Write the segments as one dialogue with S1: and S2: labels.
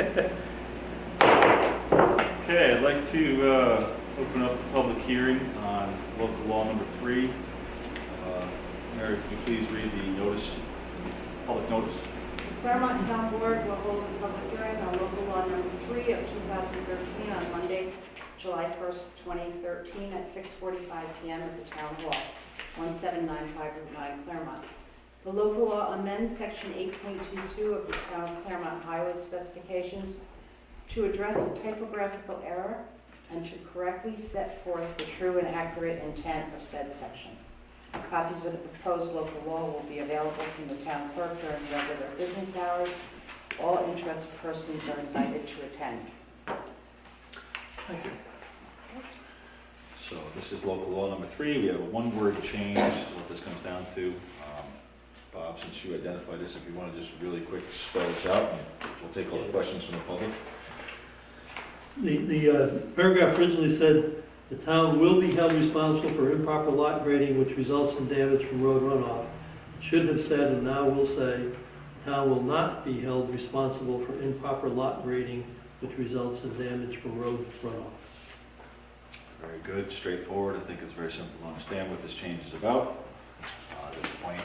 S1: Okay, I'd like to open up the public hearing on local law number 3. Mary, could you please read the notice, public notice?
S2: Clermont Town Board will hold a public hearing on local law number 3 of 2013 on Monday, July 1st, 2013 at 6:45 p.m. at the Town Hall, 1795 Route 9, Clermont. The local law amends Section 8.22 of the Town of Clermont Highway Specifications to address a typographical error and to correctly set forth the true and accurate intent of said section. Copies of the proposed local law will be available from the town clerk during regular business hours. All interested persons are invited to attend.
S1: Thank you. So this is local law number 3. We have a one-word change, is what this comes down to. Bob, since you identified this, if you want to just really quick spell this out, and we'll take all the questions from the public.
S3: The paragraph originally said, the town will be held responsible for improper lot grading which results in damage from road runoff. It should have said, and now will say, the town will not be held responsible for improper lot grading which results in damage from road runoff.
S1: Very good, straightforward. I think it's very simple to understand what this change is about. At this point,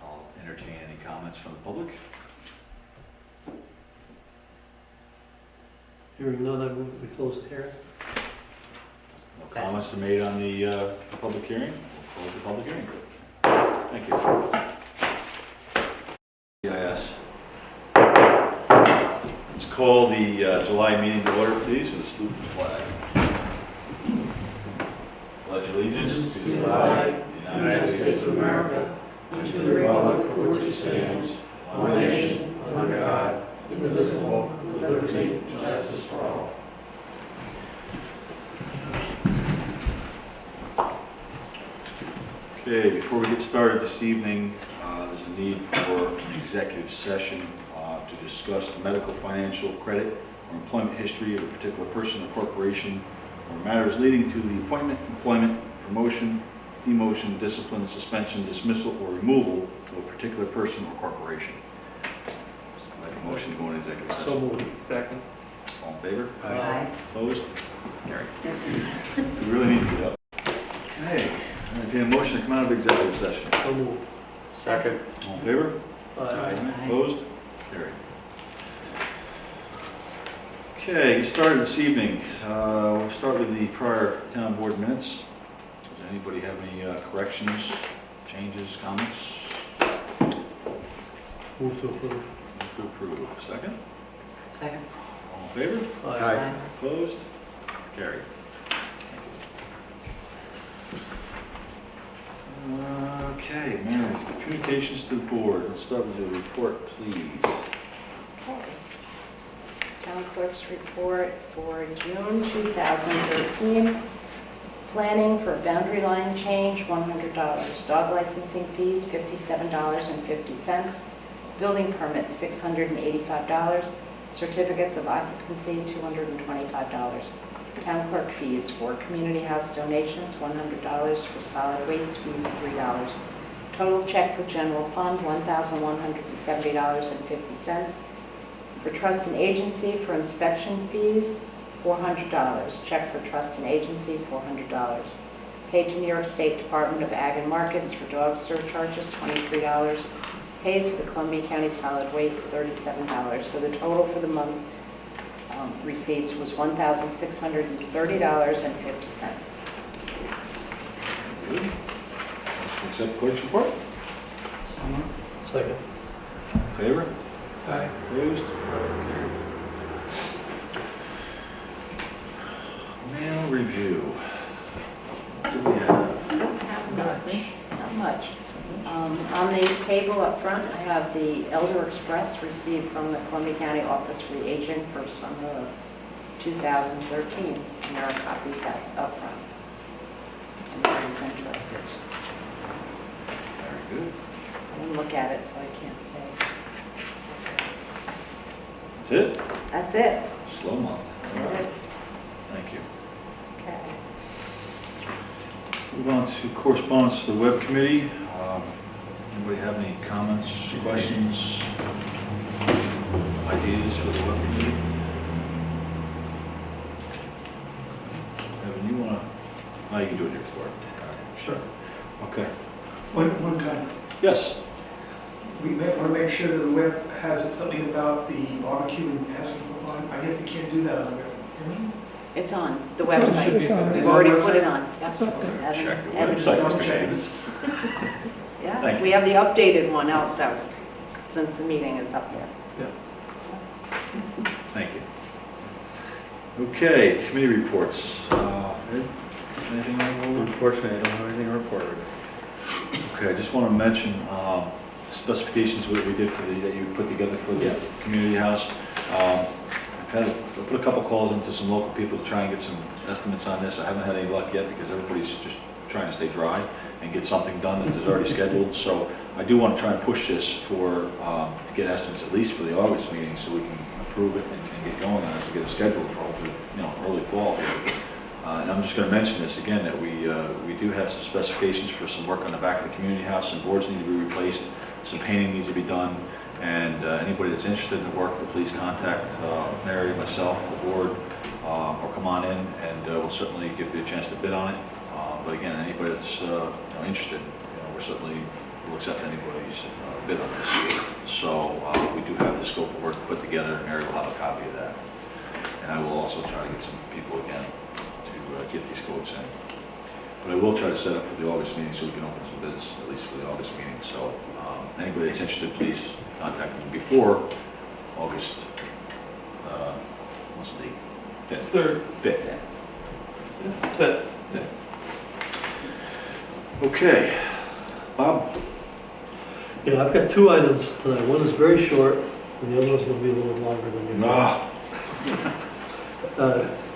S1: I'll entertain any comments from the public.
S3: Hearing none, I move that we close the hearing.
S1: No comments are made on the public hearing. We'll close the public hearing. Thank you. CIS. Let's call the July meeting to order, please, with a salute to the flag. Pledge allegiance to the flag of the United States of America and to the republic for which it stands, one nation, under God, indivisible, with liberty and justice for all. Okay, before we get started this evening, there's a need for an executive session to discuss the medical, financial, credit, or employment history of a particular person or corporation, or matters leading to the appointment, employment, promotion, demotion, discipline, suspension, dismissal, or removal of a particular person or corporation. So I make a motion to go into executive session.
S3: So moved.
S4: Second.
S1: All in favor?
S2: Aye.
S1: Opposed? Carried. We really need to get up. Okay, I entertain a motion to come out of executive session.
S3: So moved.
S4: Second.
S1: All in favor?
S3: Aye.
S1: Opposed? Carried. Okay, get started this evening. We'll start with the prior town board minutes. Does anybody have any corrections, changes, comments?
S3: Move to approve.
S1: Move to approve. Second?
S2: Second.
S1: All in favor?
S3: Aye.
S1: Opposed? Carried. Okay, Mary, communications to the board. Let's start with your report, please.
S2: Okay. Town clerk's report for June 2013. Planning for boundary line change, $100. Dog licensing fees, $57.50. Building permits, $685. Certificates of occupancy, $225. Town clerk fees for community house donations, $100. For solid waste fees, $3. Total check for general fund, $1,170.50. For trust and agency for inspection fees, $400. Check for trust and agency, $400. Paid to New York State Department of Ag and Markets for dog surcharges, $23. Paid to the Columbia County Solid Waste, $37. So the total for the month receipts was $1,630.50.
S1: Good. Accept clerk's report.
S3: Second.
S1: In favor?
S4: Aye.
S1: Opposed? Carried. Mail review. What do we have?
S2: I don't have much, not much. On the table up front, I have the Elder Express received from the Columbia County Office for the Agent for summer of 2013. And there are copies up front. Anybody's interested.
S1: Very good.
S2: I didn't look at it, so I can't say.
S1: That's it?
S2: That's it.
S1: Slow month.
S2: It is.
S1: Thank you.
S2: Okay.
S1: Move on to correspondence to the web committee. Anybody have any comments, questions? ideas for the web committee? Evan, you want to, you can do it in your report.
S4: Sure.
S1: Okay.
S4: One comment.
S1: Yes.
S4: We want to make sure that the web has something about the barbecue and asking for fun. I guess we can't do that on the web. Can we?
S2: It's on the
S5: It's on-
S2: website.
S5: should be on.
S2: We've already put it on. Yep.
S5: Okay.
S2: Evan-
S1: Check the
S2: Evan-
S1: website, Mr. Davis.
S2: Yeah,
S1: Thank
S2: we have the updated one also, since the meeting is up there.
S1: Thank you. Okay, committee reports. Ed, anything on the
S6: Unfortunately, I don't have anything to report.
S1: Okay, I just want to mention specifications that we did for that you put together for the community house. I put a couple calls into some local people to try and get some estimates on this. I haven't had any luck yet because everybody's just trying to stay dry and get something done that is already scheduled. So I do want to try and push this for, to get estimates at least for the August meeting so we can approve it and get going on this and get it scheduled for hopefully, early fall. And I'm just going to mention this again, that we do have some specifications for some work on the back of the community house. Some boards need to be replaced, some painting needs to be done, and anybody that's interested in the work, please contact Mary, myself, the board, or come on in, and we'll certainly give you a chance to bid on it. But again, anybody that's interested, we're certainly will accept anybody's bid on this. So we do have the scope of work put together, and Mary will have a copy of that. And I will also try to get some people again to get these quotes in. But I will try to set up for the August meeting so we can open some bids, at least for the August meeting. So anybody that's interested, please contact me before August, what's the date?
S5: 3rd,
S1: 5th.
S5: 5th.
S1: Okay. Bob?
S3: Yeah, I've got two items tonight. One is very short, and the other one's going to be a little longer than usual.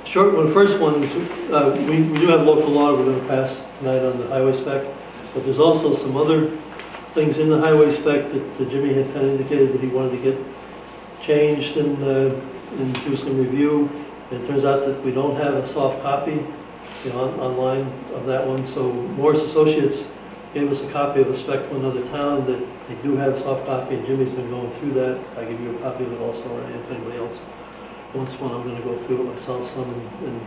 S3: Short one, the first one is, we do have local law we're going to pass tonight on the highway spec, but there's also some other things in the highway spec that Jimmy had kind of indicated that he wanted to get changed and do some review. And it turns out that we don't have a soft copy, online of that one. So Morris Associates gave us a copy of a spec from another town that they do have a soft copy, and Jimmy's been going through that. I give you a copy of it also, or if anybody else wants one, I'm going to go through it myself some, and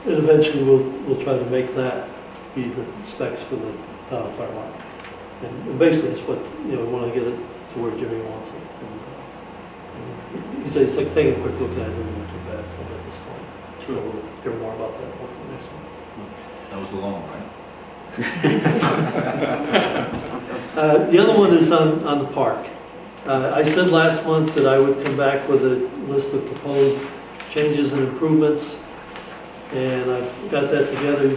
S3: eventually we'll try to make that be the specs for the town of Clermont. And basically, it's what, we want to get it to where Jimmy wants it. And he said it's like taking a quick look at it, and not too bad at this point. So we'll hear more about that for the next one.
S1: That was the long one, right?
S3: The other one is on the park. I said last month that I would come back with a list of proposed changes and improvements, and I've got that together.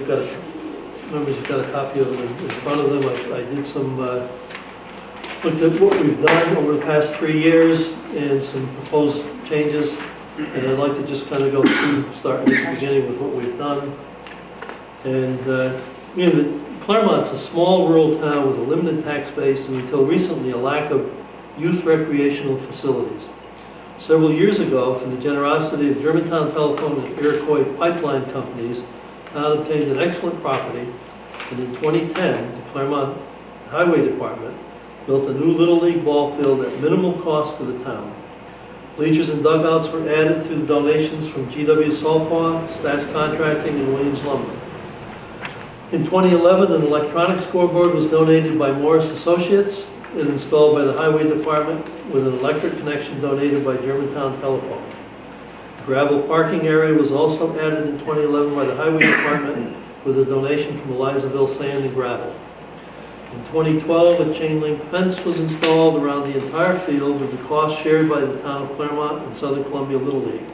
S3: Members have got a copy of it in front of them. I did some, looked at what we've done over the past 3 years and some proposed changes, and I'd like to just kind of go through, starting at the beginning with what we've done. And, Clermont's a small rural town with a limited tax base and until recently a lack of youth recreational facilities. Several years ago, through the generosity of Germantown Telephone and Iroquois Pipeline Companies, the town obtained an excellent property, and in 2010, the Clermont Highway Department built a new Little League ball field at minimal cost to the town. Bleachers and dugouts were added through the donations from GW Saltpaw, Stats Contracting, and Williams Lumber. In 2011, an electronic scoreboard was donated by Morris Associates and installed by the Highway Department with an electric connection donated by Germantown Telephone. A gravel parking area was also added in 2011 by the Highway Department with a donation from Elizaville Sand and Gravel. In 2012, a chain link fence was installed around the entire field with the cost shared by the town of Clermont and Southern Columbia Little League.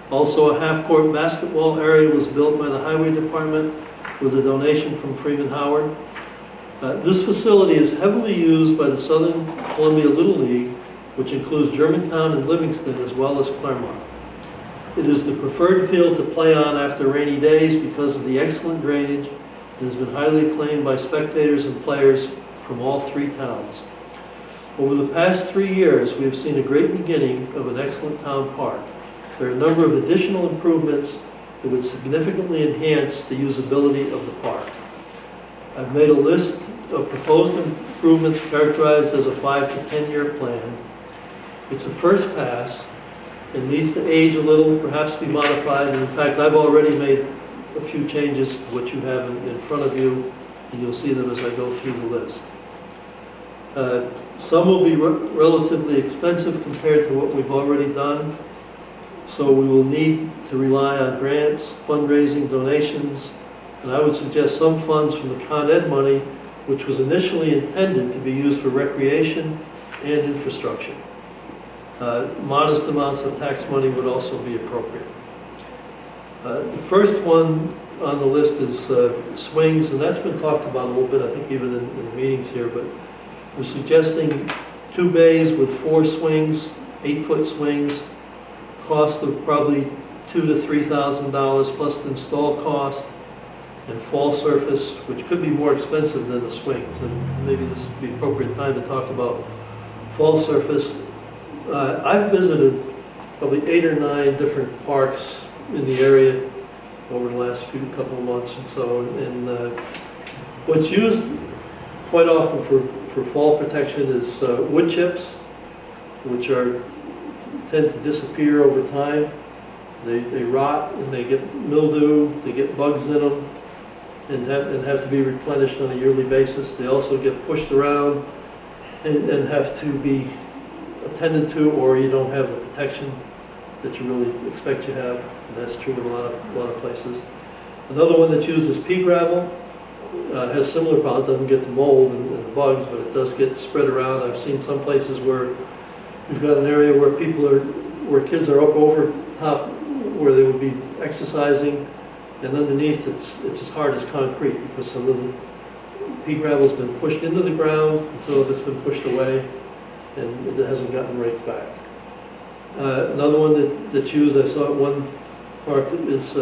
S3: Also, a half-court basketball area was built by the Highway Department with a donation from Freeman Howard. This facility is heavily used by the Southern Columbia Little League, which includes Germantown and Livingston as well as Clermont. It is the preferred field to play on after rainy days because of the excellent drainage and has been highly acclaimed by spectators and players from all three towns. Over the past 3 years, we have seen a great beginning of an excellent town park. There are a number of additional improvements that would significantly enhance the usability of the park. I've made a list of proposed improvements characterized as a 5 to 10 year plan. It's a first pass. It needs to age a little, perhaps be modified, and in fact, I've already made a few changes to what you have in front of you, and you'll see them as I go through the list. Some will be relatively expensive compared to what we've already done, so we will need to rely on grants, fundraising, donations, and I would suggest some funds from the Con Ed money, which was initially intended to be used for recreation and infrastructure. Modest amounts of tax money would also be appropriate. The first one on the list is swings, and that's been talked about a little bit, I think even in the meetings here, but we're suggesting 2 bays with 4 swings, 8-foot swings, cost of probably $2,000 to $3,000 plus the install cost, and fall surface, which could be more expensive than the swings, and maybe this would be the appropriate time to talk about fall surface. I've visited probably 8 or 9 different parks in the area over the last couple of months and so, and what's used quite often for fall protection is wood chips, which tend to disappear over time. They rot and they get mildew, they get bugs in them, and have to be replenished on a yearly basis. They also get pushed around and have to be attended to, or you don't have the protection that you really expect you have, and that's true in a lot of places. Another one that's used is pea gravel. Has similar problems. It doesn't get the mold and the bugs, but it does get spread around. I've seen some places where you've got an area where where kids are up over top where they would be exercising, and underneath it's as hard as concrete because some of the pea gravel's been pushed into the ground, and some of it's been pushed away, and it hasn't gotten raked back. Another one that's used, I saw at one park, is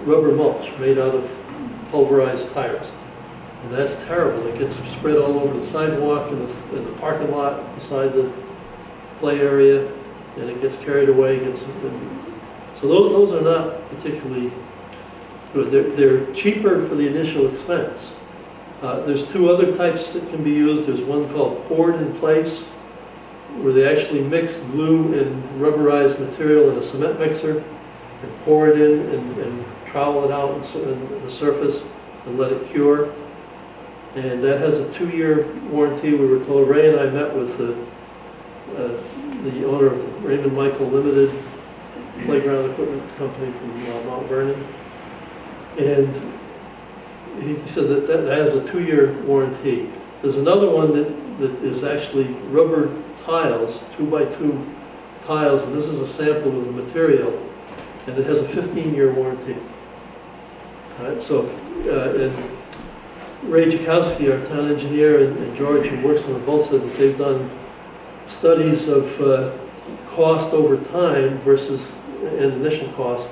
S3: rubber mulch made out of pulverized tires. And that's terrible. It gets spread all over the sidewalk and the parking lot beside the play area, and it gets carried away. So those are not particularly good. They're cheaper for the initial expense. There's 2 other types that can be used. There's one called poured in place, where they actually mix glue and rubberized material in a cement mixer and pour it in and trowel it out on the surface and let it cure. And that has a 2-year warranty. We were told, Ray and I met with the owner of the Raymond Michael Limited Playground Equipment Company from Mount Vernon. And he said that has a 2-year warranty. There's another one that is actually rubber tiles, 2x2 tiles, and this is a sample of the material, and it has a 15-year warranty. All right, so, and Ray Jakowski, our town engineer, and George, who works on the both, said that they've done studies of cost over time versus an initial cost,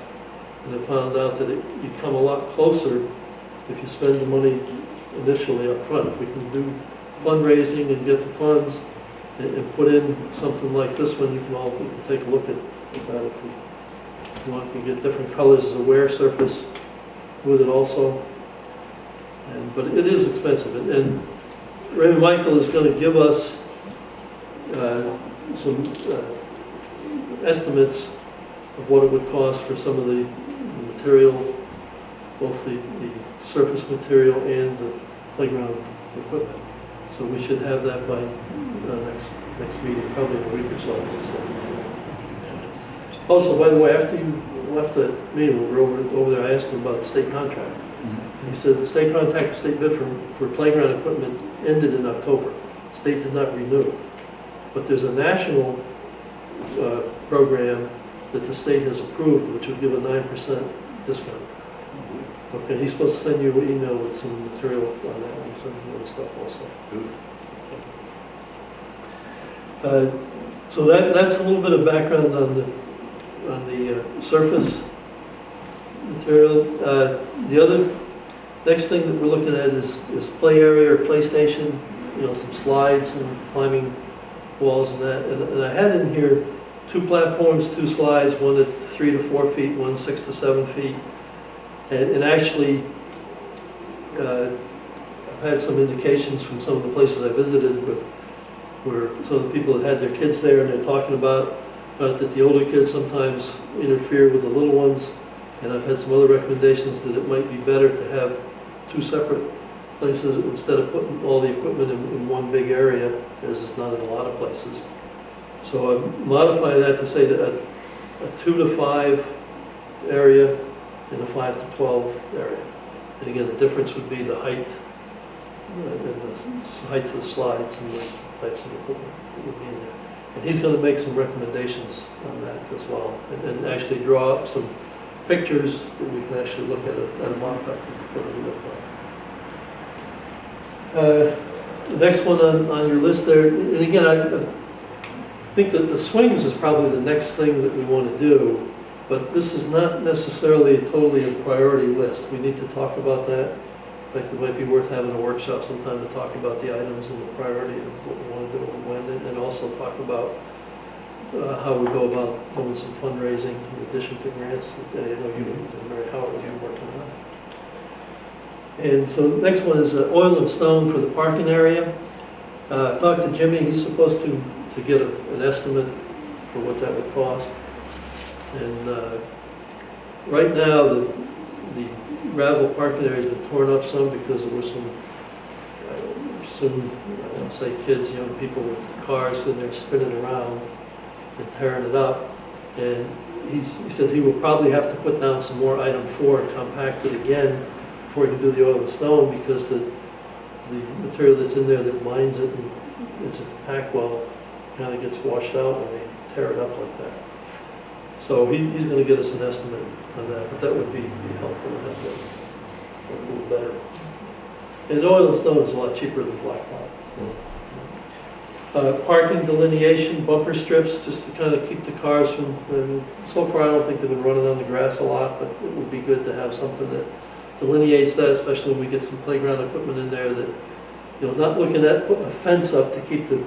S3: and have found out that you come a lot closer if you spend the money initially up front. If we can do fundraising and get the funds and put in something like this one, we can take a look at that if you want to get different colors as a wear surface with it also. But it is expensive, and Raymond Michael is going to give us some estimates of what it would cost for some of the material, both the surface material and the playground equipment. So we should have that by next meeting, probably in a week or so. Also, by the way, after you left the meeting, we were over there, I asked him about the state contract. And he said the state contract, the state bid for playground equipment ended in October. The state did not renew. But there's a national program that the state has approved, which would give a 9% discount. Okay, he's supposed to send you an email with some material on that, and he sends the other stuff also. So that's a little bit of background on the surface material. The other next thing that we're looking at is play area or play station, some slides and climbing walls and that. And I had in here 2 platforms, 2 slides, one at 3 to 4 feet, one 6 to 7 feet. And actually, I've had some indications from some of the places I visited, but where some of the people that had their kids there, and they're talking about that the older kids sometimes interfere with the little ones. And I've had some other recommendations that it might be better to have two separate places instead of putting all the equipment in one big area, as is not in a lot of places. So I'm modifying that to say that a 2 to 5 area and a 5 to 12 area. And again, the difference would be the height and the height of the slides and the types of equipment that would be in there. And he's going to make some recommendations on that as well, and actually draw up some pictures that we can actually look at a mock-up before we look at. The next one on your list there, and again, I think that the swings is probably the next thing that we want to do, but this is not necessarily totally a priority list. We need to talk about that. In fact, it might be worth having a workshop sometime to talk about the items and the priority of what we want to do and when, and also talk about how we go about doing some fundraising in addition to grants that I know you and Mary Howard have been working on. And so the next one is oil and stone for the parking area. I talked to Jimmy. He's supposed to get an estimate for what that would cost. And right now, the gravel parking area has been torn up some because there were some I'll say kids, young people with cars in there spinning around and tearing it up. And he said he will probably have to put down some more item 4 and compact it again before he can do the oil and stone, because the material that's in there that binds it and it's a pack well kind of gets washed out when they tear it up like that. So he's going to get us an estimate on that, but that would be helpful to have that a little better. And oil and stone is a lot cheaper than blacktop. So. Parking delineation, bumper strips, just to kind of keep the cars from, and so far I don't think they've been running on the grass a lot, but it would be good to have something that delineates that, especially when we get some playground equipment in there that, you know, not looking at putting a fence up to keep the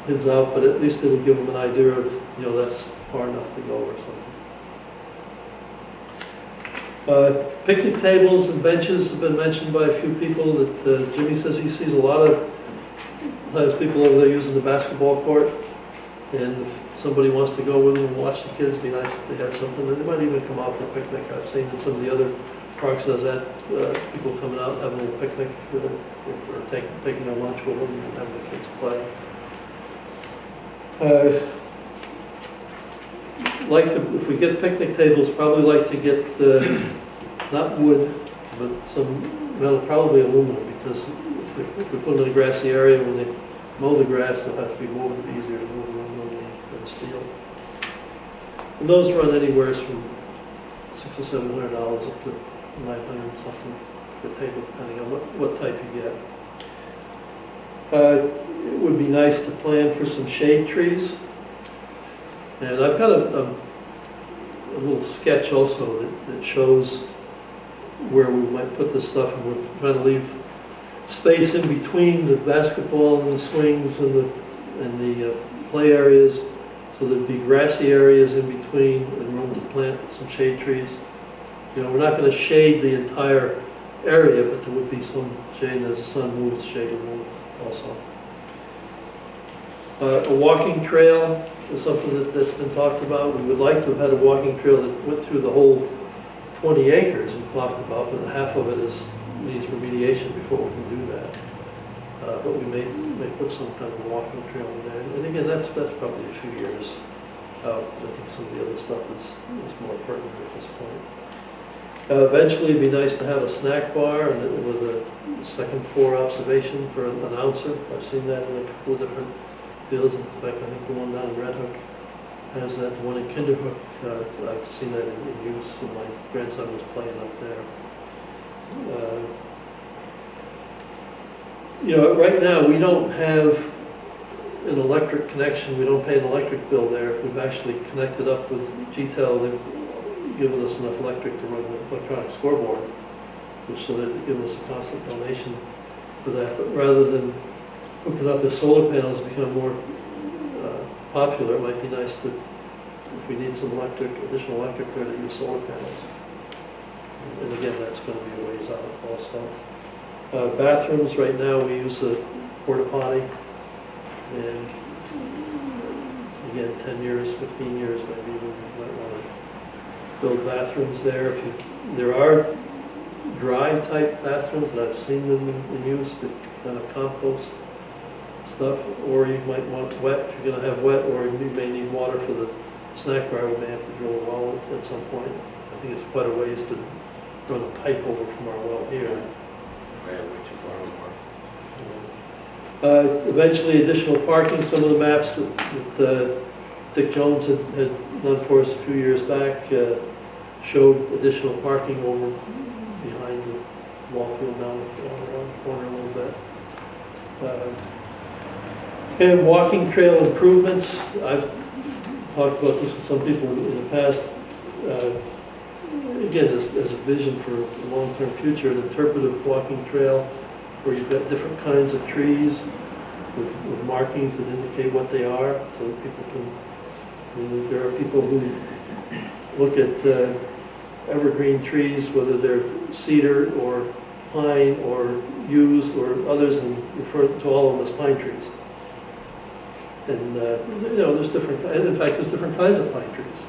S3: kids out, but at least it'll give them an idea of, you know, that's far enough to go or something. Picnic tables and benches have been mentioned by a few people. That Jimmy says he sees a lot of times people over there using the basketball court, and if somebody wants to go with them and watch the kids, it'd be nice if they had something. And they might even come out for a picnic. I've seen in some of the other parks does that, people coming out and having a little picnic or taking their lunch with them and having the kids play. Like to, if we get picnic tables, probably like to get not wood, but some metal, probably aluminum, because if we put them in a grassy area, when they mow the grass, they'll have to be moved. It'd be easier to move aluminum than steel. And those run anywhere from $600 or $700 up to $900 something per table, depending on what type you get. It would be nice to plan for some shade trees. And I've got a little sketch also that shows where we might put this stuff, and we're trying to leave space in between the basketball and the swings and the play areas, so there'd be grassy areas in between and room to plant some shade trees. You know, we're not going to shade the entire area, but there would be some shade, and as the sun moves, the shade will move also. A walking trail is something that's been talked about. We would like to have had a walking trail that went through the whole 20 acres we talked about, but half of it needs remediation before we can do that. But we may put some kind of a walking trail in there. And again, that's probably a few years out. I think some of the other stuff is more pertinent at this point. Eventually, it'd be nice to have a snack bar and with a second floor observation for an announcer. I've seen that in a couple of different fields. In fact, I think the one down in Red Hook has that. The one in Kinderhook, I've seen that in use when my grandson was playing up there. You know, right now we don't have an electric connection. We don't pay an electric bill there. We've actually connected up with GTEL. They've given us enough electric to run the electronic scoreboard, which so they're giving us a constant donation for that. But rather than hooking up as solar panels become more popular, it might be nice to, if we need some additional electric there, to use solar panels. And again, that's going to be a ways out also. Bathrooms, right now we use a porta potty. And again, 10 years, 15 years, maybe even, you might want to build bathrooms there. There are dry type bathrooms that I've seen them in use that kind of compost stuff, or you might want wet, if you're gonna have wet, or you may need water for the snack bar, we may have to drill a well at some point. I think it's quite a ways to run a pipe over from our well here.
S6: Way too far over.
S3: Eventually, additional parking, some of the maps that Dick Jones had done for us a few years back showed additional parking over behind the ball field down around the corner a little bit. And walking trail improvements, I've talked about this with some people in the past. Again, as a vision for a long-term future, an interpretive walking trail where you've got different kinds of trees with markings that indicate what they are, so that people can, I mean, there are people who look at evergreen trees, whether they're cedar or pine or yews or others, and refer to all of them as pine trees. And, you know, there's different, and in fact, there's different kinds of pine trees.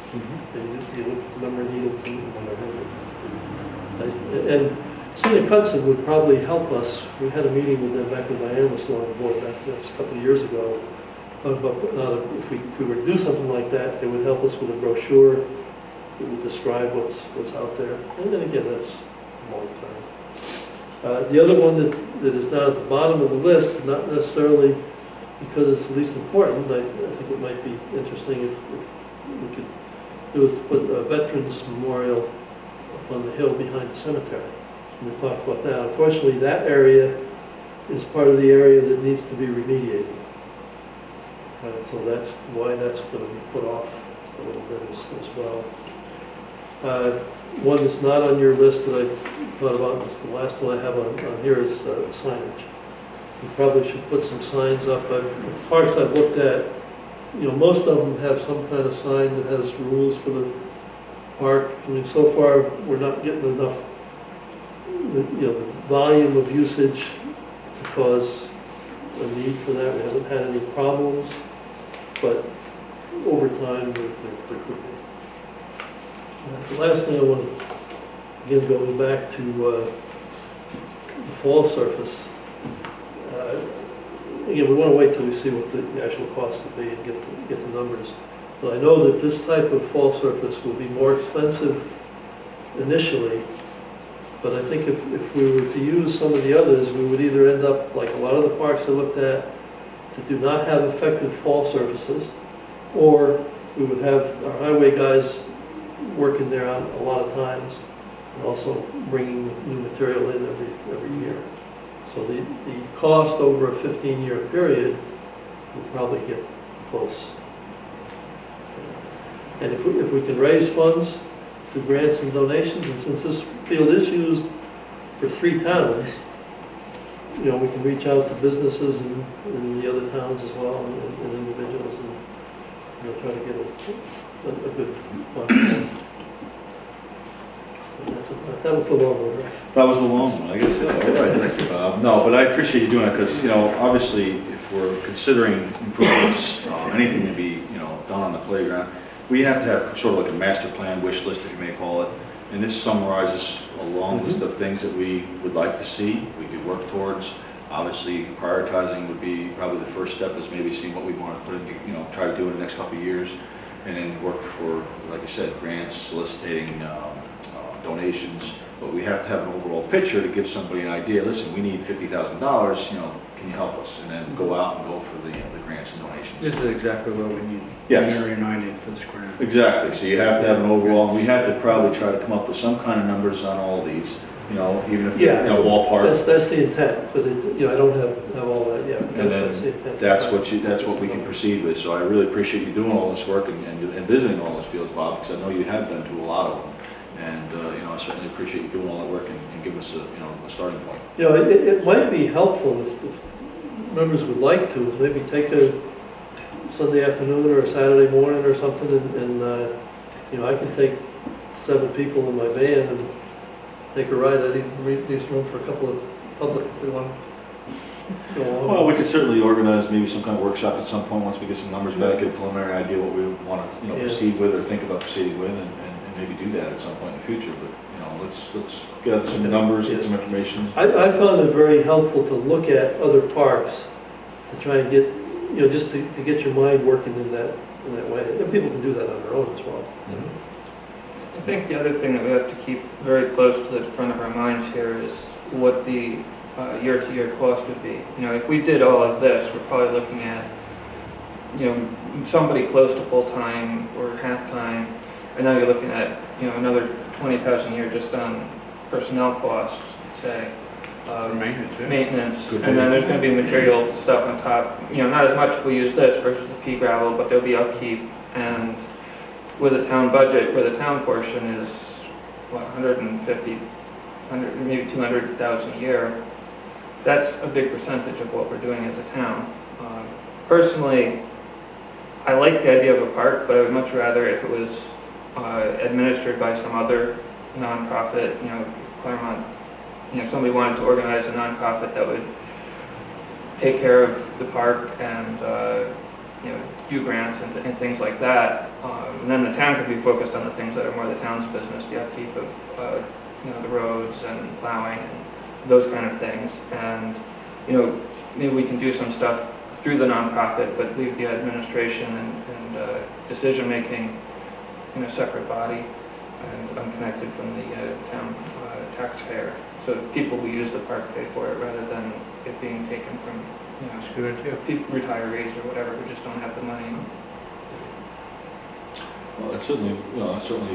S3: And you look at the number of needles and whatever. And Scenic Hudson would probably help us. We had a meeting with them back when Diane was still on the board, back a couple of years ago. About if we were to do something like that, they would help us with a brochure that would describe what's out there. And then again, that's long term. The other one that is down at the bottom of the list, not necessarily because it's the least important, I think it might be interesting if we could do is to put a Veterans Memorial up on the hill behind the cemetery. And we talked about that. Unfortunately, that area is part of the area that needs to be remediated. So that's why that's going to be put off a little bit as well. One that's not on your list that I thought about, was the last one I have on here, is signage. We probably should put some signs up. The parks I've looked at, you know, most of them have some kind of sign that has rules for the park. I mean, so far, we're not getting enough, the volume of usage to cause a need for that. We haven't had any problems, but over time, there could be. The last thing I want to, again, going back to the fall surface. Again, we want to wait till we see what the actual cost will be and get the numbers. But I know that this type of fall surface will be more expensive initially. But I think if we were to use some of the others, we would either end up like a lot of the parks I looked at that do not have effective fall surfaces, or we would have our highway guys working there a lot of times, and also bringing new material in every year. So the cost over a 15-year period will probably get close. And if we can raise funds through grants and donations, and since this field is used for 3 towns, you know, we can reach out to businesses in the other towns as well, and individuals, and, you know, try to get a good fund. That was the long one, right?
S1: That was the long one, I guess. All right, thank you, Bob. No, but I appreciate you doing it because, you know, obviously, if we're considering improvements, anything to be, you know, done on the playground, we have to have sort of like a master plan wish list, if you may call it. And this summarizes a long list of things that we would like to see, we could work towards. Obviously, prioritizing would be probably the first step, is maybe seeing what we want to put in, you know, try to do in the next couple of years, and then work for, like I said, grants, soliciting donations. But we have to have an overall picture to give somebody an idea. Listen, we need $50,000. You know, can you help us? And then go out and go for the grants and donations.
S6: This is exactly what we need.
S1: Yes.
S6: Area 9 need for this grant.
S1: Exactly. So you have to have an overall. We have to probably try to come up with some kind of numbers on all of these. You know, even if you know, ballpark.
S3: That's the intent, but you know, I don't have all that yet.
S1: And then that's what we can proceed with. So I really appreciate you doing all this work and visiting all those fields, Bob, because I know you have been to a lot of them. And you know, I certainly appreciate you doing all that work and giving us a starting point.
S3: You know, it might be helpful if members would like to, maybe take a Sunday afternoon or a Saturday morning or something, and you know, I can take 7 people in my van and take a ride. I'd even leave room for a couple of public if they want to go on.
S1: Well, we could certainly organize maybe some kind of workshop at some point, once we get some numbers back, get a preliminary idea what we want to,
S3: Yeah.
S1: proceed with or think about proceeding with, and maybe do that at some point in the future, but, let's get some numbers, get some information.
S3: I found it very helpful to look at other parks to try and get, just to get your mind working in that way. And people can do that on their own as well.
S5: I think the other thing that we have to keep very close to the front of our minds here is what the year-to-year cost would be. If we did all of this, we're probably looking at, somebody close to full-time or half-time, and now you're looking at, another 20,000 a year just on personnel costs, say.
S6: For maintenance, yeah.
S5: Maintenance,
S1: Good
S5: and then there's
S1: idea.
S5: going to be material stuff on top. Not as much if we use this versus the pea gravel, but there'll be upkeep. And with a town budget, where the town portion is, 150, maybe 200,000 a year, that's a big percentage of what we're doing as a town. Personally, I like the idea of a park, but I would much rather if it was administered by some other nonprofit, Clermont, somebody wanted to organize a nonprofit that would take care of the park and, do grants and things like that. And then the town could be focused on the things that are more the town's business, the upkeep of, the roads and plowing and those kind of things. And, maybe we can do some stuff through the nonprofit, but leave the administration and decision-making in a separate body and unconnected from the town taxpayer. So people who use the park pay for it rather than it being taken from,
S6: That's a good idea.
S5: retirees or whatever who just don't have the money.
S1: Well, it certainly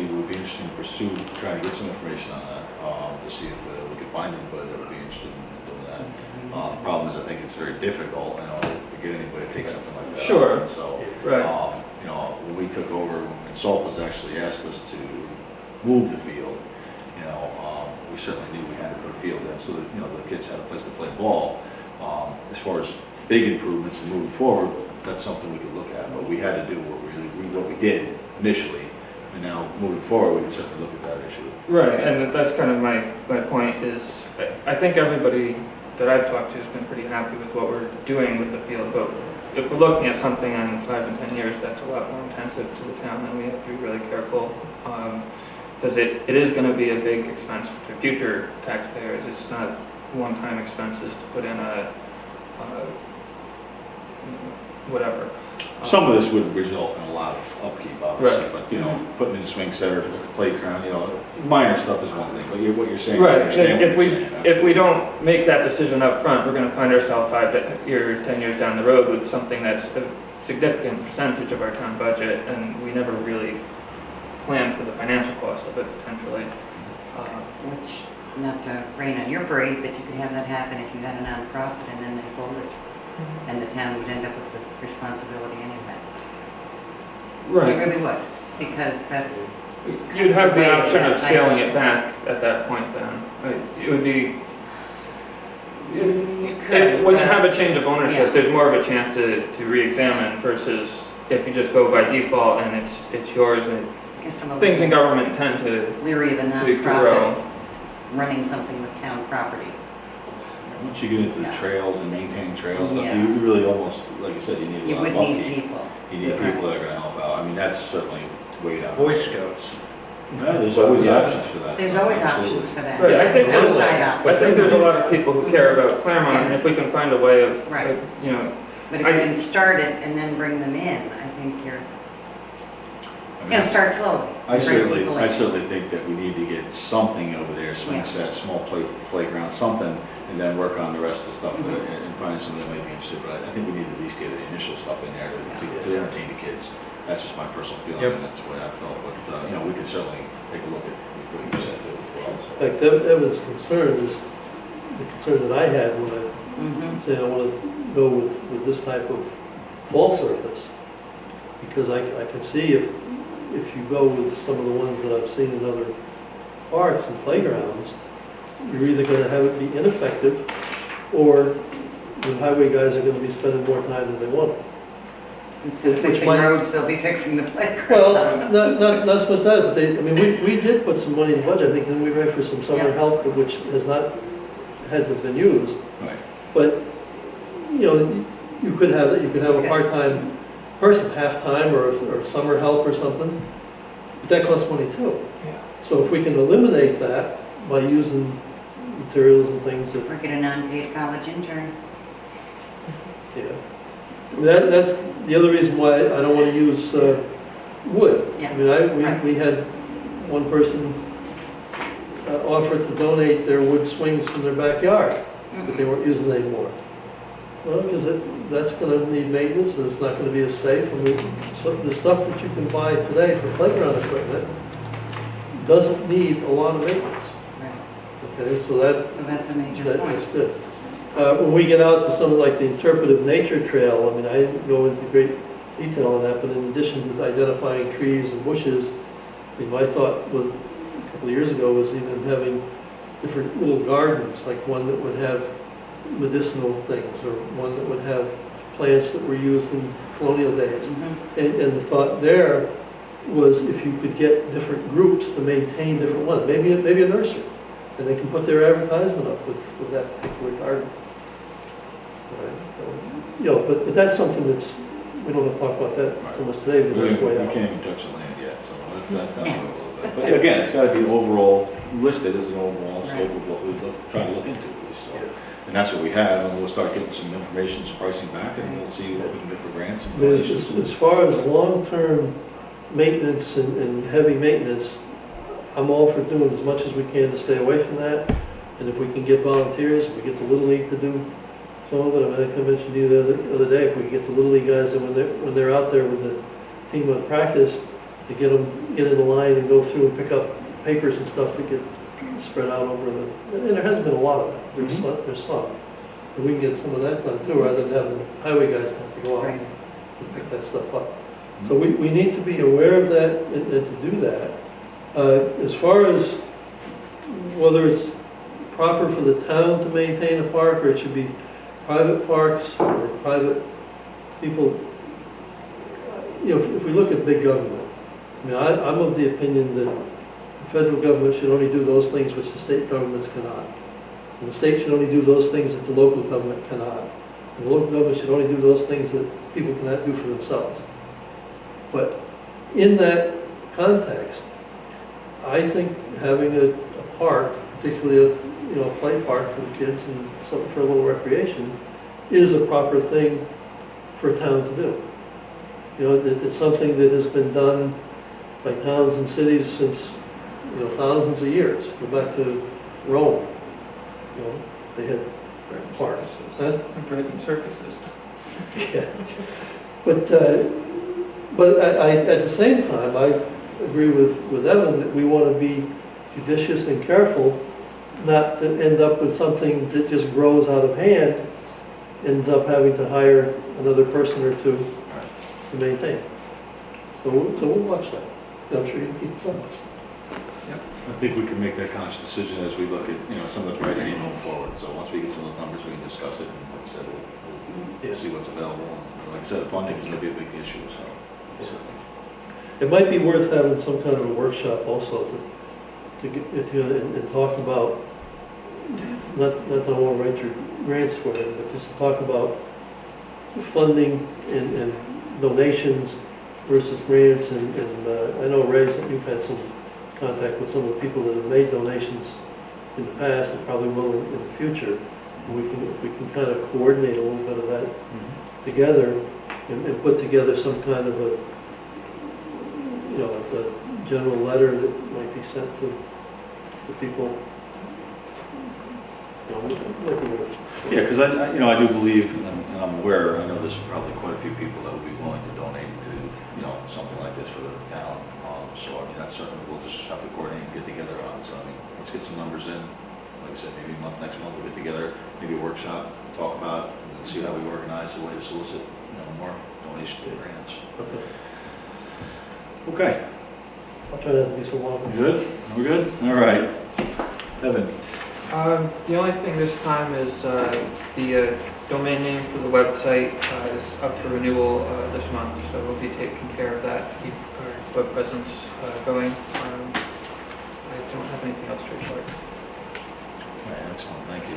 S1: would be interesting to pursue, trying to get some information on that, to see if we could find anybody that would be interested in doing that. The problem is, I think it's very difficult, to get anybody to take something like that.
S5: Sure.
S1: on. So,
S5: Right.
S1: when we took over, when consultants actually asked us to move the field, we certainly knew we had to put a field in so that, the kids had a place to play ball. As far as big improvements and moving forward, that's something we could look at, but we had to do what we did initially, and now moving forward, we can certainly look at that issue.
S5: Right, and that's kind of my point is, I think everybody that I've talked to has been pretty happy with what we're doing with the field, but if we're looking at something in 5 and 10 years, that's a lot more intensive to the town, and we have to be really careful. Because it is going to be a big expense to future taxpayers. It's not one-time expenses to put in whatever.
S1: Some of this would result in a lot of upkeep, obviously,
S5: Right.
S1: but, putting in swing centers, playground, minor stuff is one thing, but what you're saying. I
S5: Right,
S1: understand what
S5: if
S1: you're saying,
S5: we
S1: absolutely.
S5: don't make that decision up front, we're going to find ourselves 5 years, 10 years down the road with something that's a significant percentage of our town budget, and we never really plan for the financial cost of it potentially.
S7: Which, not to rain on your parade, but you could have that happen if you had a nonprofit and then they folded. And the town would end up with the responsibility anyway. You really would, because that's,
S5: You'd have the
S7: Right,
S5: option of
S7: yeah, I
S5: scaling
S7: know.
S5: it back at that point then. It would be,
S7: you could.
S5: when you have a change of ownership,
S7: Yeah.
S5: there's more of a chance to re-examine versus if you just go by default and it's yours. And
S7: I guess I'm a
S5: things in
S7: little
S5: government tend to
S7: leery of a
S5: grow.
S7: nonprofit running something with town property.
S1: Once you get into the
S7: Yeah.
S1: trails and maintaining trails stuff,
S7: Yeah.
S1: you really almost, like you said, you need a
S7: You
S1: lot
S7: would
S1: of
S7: need
S1: upkeep.
S7: people.
S1: You need
S5: Yeah.
S1: people that are gonna help out. I mean, that's certainly way down.
S6: Boy Scouts.
S1: Yeah, there's always
S5: Yeah.
S1: options for that.
S7: There's
S1: stuff,
S7: always
S1: absolutely.
S7: options for that.
S5: Right, I think
S7: There's
S5: there's-
S7: outside
S5: I
S7: options.
S5: think there's a lot of people who care about Clermont, and if we can find a way of,
S7: Right. But if
S5: I-
S7: you can start it and then bring them in, I think you're,
S1: I mean,
S7: start slowly.
S1: I
S7: Bring people in.
S1: certainly think that we need to get something over there, swing
S7: Yeah.
S1: set, small playground, something, and then work on the rest of the stuff
S7: Mhm.
S1: and find somebody that might be interested. But I think we need to at least get the initial stuff in there to entertain the kids. That's just my personal feeling,
S6: Yep.
S1: and that's what I felt. But, we could certainly take a look at what you said too as well. so.
S3: In fact, Evan's concern is the concern that I had when I
S7: Mhm.
S3: said I want to go with this type of fall service. Because I can see if you go with some of the ones that I've seen in other parks and playgrounds, you're either going to have it be ineffective, or the highway guys are going to be spending more time than they want to.
S7: Instead of
S3: Which
S7: fixing
S3: might-
S7: roads, they'll be fixing the playground.
S3: Well, not so much that, but we did put some money in the budget, I think, then we ran for some summer
S7: Yeah.
S3: help, which has not had to have been used.
S1: Right.
S3: But, you know, you could have a part-time person, half-time or summer help or something, but that costs money too.
S5: Yeah.
S3: So if we can eliminate that by using materials and things that,
S7: Or get a non-paid college intern.
S3: yeah. That's the other reason why I don't want to use wood.
S7: Yeah.
S3: I mean, we had one person offer to donate their wood swings from their backyard, but they weren't using it anymore. Well, because that's going to need maintenance and it's not going to be as safe. I mean, so the stuff that you can buy today for playground equipment doesn't need a lot of maintenance.
S7: Right.
S3: Okay, so
S7: So that's a major
S3: that's
S7: point.
S3: good. When we get out to some of like the interpretive nature trail, I mean, I didn't go into great detail on that, but in addition to identifying trees and bushes, I mean, my thought was, a couple of years ago, was even having different little gardens, like one that would have medicinal things, or one that would have plants that were used in colonial days.
S7: Mhm.
S3: And the thought there was if you could get different groups to maintain different ones, maybe a nursery, and they can put their advertisement up with that particular garden. Right. You know, but that's something that's, we don't have to talk about that so much today,
S1: We
S3: because that's way
S1: can't
S3: out.
S1: even touch the land yet, so that's kind of a little bit. But again, it's gotta be overall, listed as an overall scope of what we're trying to look into, at least, so.
S3: Yeah.
S1: And that's what we have, and we'll start getting some information, some pricing back, and we'll see what we can get for grants and
S3: I mean,
S1: donations.
S3: as far as long-term maintenance and heavy maintenance, I'm all for doing as much as we can to stay away from that. And if we can get volunteers, if we get the Little League to do some of it, I think I mentioned to you the other day, if we can get the Little League guys, and when they're out there with the team on practice, to get them in the line and go through and pick up papers and stuff that get spread out over the, and there hasn't been a lot of that, there's some. And we can get some of that done too, rather than having the highway guys have to go out
S7: Right.
S3: and pick that stuff up. So we need to be aware of that and to do that. As far as whether it's proper for the town to maintain a park, or it should be private parks or private people, you know, if we look at big government, I mean, I'm of the opinion that the federal government should only do those things which the state governments cannot. And the state should only do those things that the local government cannot. And the local government should only do those things that people cannot do for themselves. But in that context, I think having a park, particularly a play park for the kids and something for a little recreation, is a proper thing for a town to do. You know, it's something that has been done by towns and cities since, thousands of years. Go back to Rome, they had parks. Huh?
S5: Bread and circuses.
S3: Yeah. But I, at the same time, I agree with Evan that we want to be judicious and careful not to end up with something that just grows out of hand, ends up having to hire another person or two to maintain. So we'll watch that. I'm sure you need some of this.
S1: I think we can make that conscious decision as we look at, some of the pricing going forward. So once we get some of those numbers, we can discuss it, and like I said, we'll see what's available. And like I said, funding is gonna be a big issue, so.
S3: It might be worth having some kind of a workshop also to get together and talk about, not that I want to write your grants for it, but just to talk about funding and donations versus grants. And I know, Ray, that you've had some contact with some of the people that have made donations in the past and probably will in the future. And we can kind of coordinate a little bit of that together and put together some kind of a general letter that might be sent to people. Might be worth.
S1: Yeah, because I do believe, and I'm aware, I know there's probably quite a few people that would be willing to donate to, something like this for the town. So, that's something we'll just have to coordinate and get together on. So, let's get some numbers in. Like I said, maybe next month we'll get together, maybe a workshop, talk about, and see how we organize the way to solicit, more donations to grants.
S3: Okay.
S1: Okay.
S3: I'll try not to be so long.
S1: You good? We're good? All right. Evan?
S5: The only thing this time is the domain name for the website is up for renewal this month, so we'll be taking care of that to keep our web presence going. I don't have anything else to report.
S1: Okay, excellent, thank you.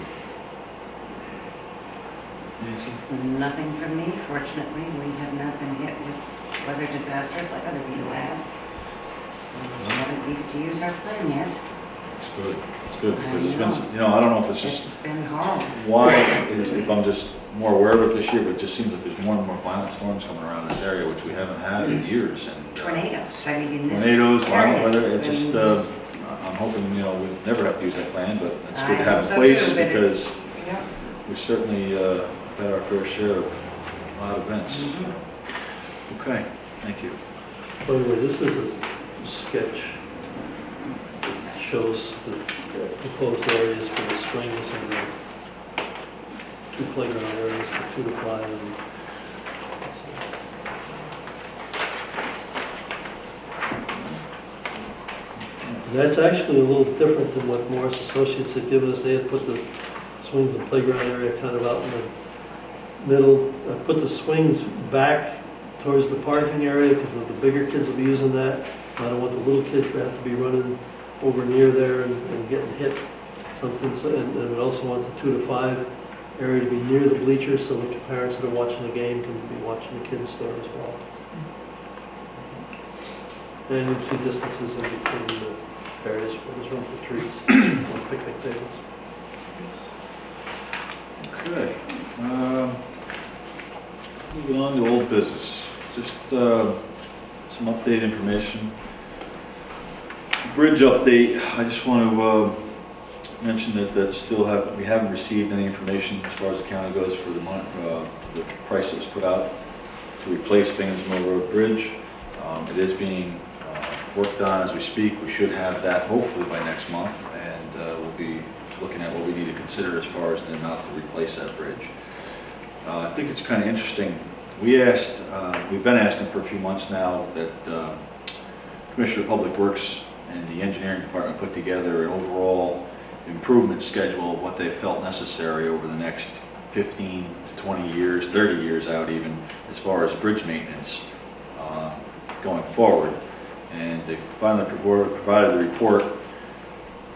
S1: Nancy?
S7: Nothing from me, fortunately. We have not been hit with weather disasters like other people have. We haven't needed to use our plan yet.
S1: It's good. It's good because it's
S7: I
S1: been,
S7: know.
S1: you know, I don't know if it's
S7: It's
S1: just
S7: been horrible.
S1: why, if I'm just more aware of it this year, but it just seems like there's more and more violent storms coming around this area, which we haven't had in years. And
S7: Tornadoes, I mean, in this
S1: tornadoes, violent
S7: area.
S1: weather, it just,
S7: And
S1: I'm hoping, you know, we never have to use that plan, but it's
S7: I
S1: good to have
S7: hope
S1: in
S7: so
S1: place
S7: too, but
S1: because
S7: it's- yeah.
S1: we certainly had our fair share of loud events.
S7: Mhm.
S1: Okay, thank you.
S3: By the way, this is a sketch. It shows the proposed areas for the swings and the 2 playground areas for 2 to 5. And that's actually a little different than what Morris Associates had given us. They had put the swings and playground area kind of out in the middle, put the swings back towards the parking area because the bigger kids will be using that. I don't want the little kids to have to be running over near there and getting hit. Something, and we also want the 2 to 5 area to be near the bleachers so that the parents that are watching the game can be watching the kids there as well. And you can see distances in between the areas where there's room for trees and picnic tables.
S1: Okay. Moving on to old business. Just some update information. Bridge update. I just want to mention that we haven't received any information as far as the county goes for the price that was put out to replace Bingham's Mill Road Bridge. It is being worked on as we speak. We should have that hopefully by next month, and we'll be looking at what we need to consider as far as the amount to replace that bridge. I think it's kind of interesting. We've been asking for a few months now that Commissioner of Public Works and the engineering department put together an overall improvement schedule of what they felt necessary over the next 15 to 20 years, 30 years out even, as far as bridge maintenance going forward. And they finally provided the report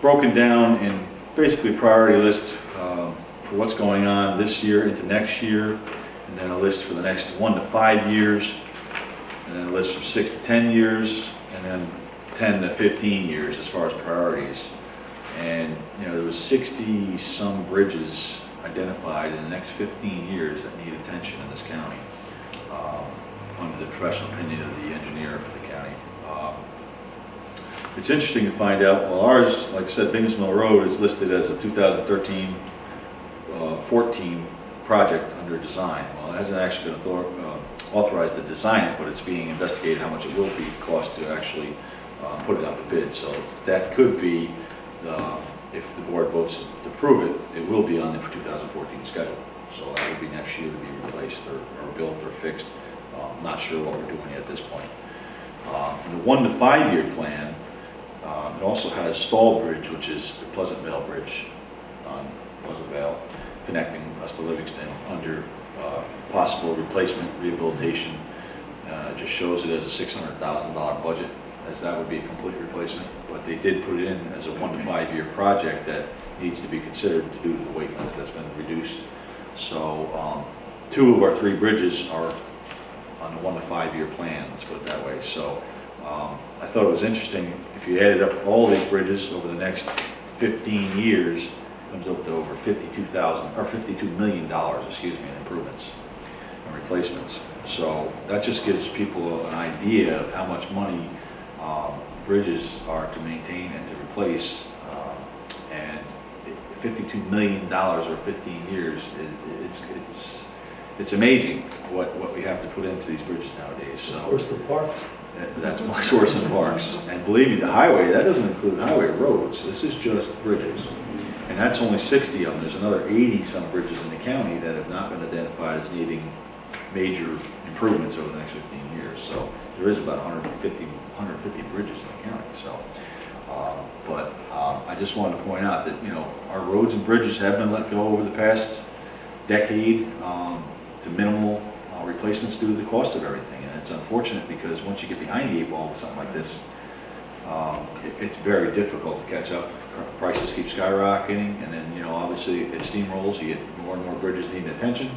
S1: broken down in basically a priority list for what's going on this year into next year, and then a list for the next 1 to 5 years, and then a list from 6 to 10 years, and then 10 to 15 years as far as priorities. And you know, there was 60 some bridges identified in the next 15 years that need attention in this county, under the professional opinion of the engineer for the county. It's interesting to find out, well, ours, like I said, Bingham's Mill Road is listed as a 2013-14 project under design. Well, it hasn't actually been authorized to design it, but it's being investigated how much it will cost to actually put it out to bid. So that could be, if the board votes to approve it, it will be on the 2014 schedule. So that would be next year to be replaced or built or fixed. Not sure what we're doing at this point. The 1 to 5 year plan, it also has Stall Bridge, which is the Pleasant Vale Bridge on Pleasant Vale, connecting us to Livingston under possible replacement rehabilitation. It just shows it as a $600,000 budget, as that would be a complete replacement. But they did put it in as a 1 to 5 year project that needs to be considered due to the weight limit that's been reduced. So 2 of our 3 bridges are on the 1 to 5 year plan, let's put it that way. So I thought it was interesting, if you added up all these bridges over the next 15 years, it comes up to over $52 million, excuse me, in improvements and replacements. So that just gives people an idea of how much money bridges are to maintain and to replace. And $52 million over 15 years, it's amazing what we have to put into these bridges nowadays. So
S3: Of course, the parks.
S1: that's much worse than parks. And believe me, the highway, that doesn't include highway roads. This is just bridges. And that's only 60 of them. There's another 80 some bridges in the county that have not been identified as needing major improvements over the next 15 years. So there is about 150 bridges in the county. So, I just wanted to point out that, you know, our roads and bridges have been let go over the past decade to minimal replacements due to the cost of everything. And it's unfortunate because once you get behind the 8 ball with something like this, It's very difficult to catch up. Prices keep skyrocketing, and then, obviously it steamrolls, you get more and more bridges needing attention.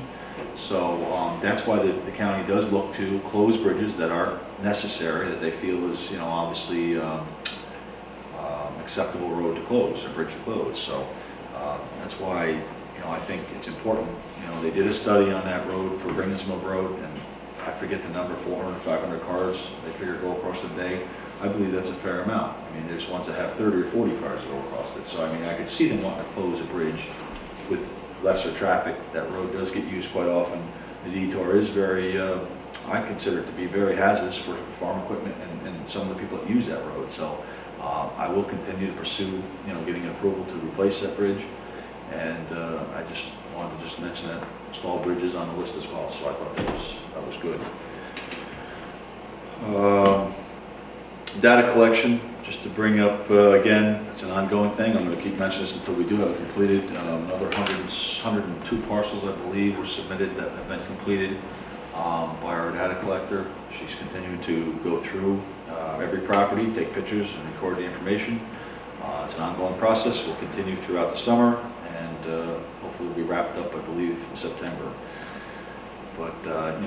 S1: So that's why the county does look to close bridges that are necessary, that they feel is, obviously acceptable road to close, or bridge to close. So that's why, I think it's important. They did a study on that road for Brigham Road, and I forget the number, 400, 500 cars, they figure go across the day. I believe that's a fair amount. I mean, there's ones that have 30 or 40 cars that go across it. So, I mean, I could see them wanting to close a bridge with lesser traffic. That road does get used quite often. The detour is very, I consider it to be very hazardous for farm equipment and some of the people that use that road. So I will continue to pursue, getting an approval to replace that bridge. And I just wanted to just mention that Stall Bridge is on the list as well. So I thought that was good. Data collection, just to bring up again, it's an ongoing thing. I'm going to keep mentioning this until we do have it completed. Another 102 parcels, I believe, were submitted that have been completed by our data collector. She's continuing to go through every property, take pictures, and record the information. It's an ongoing process. We'll continue throughout the summer, and hopefully we'll be wrapped up, I believe, in September. But, I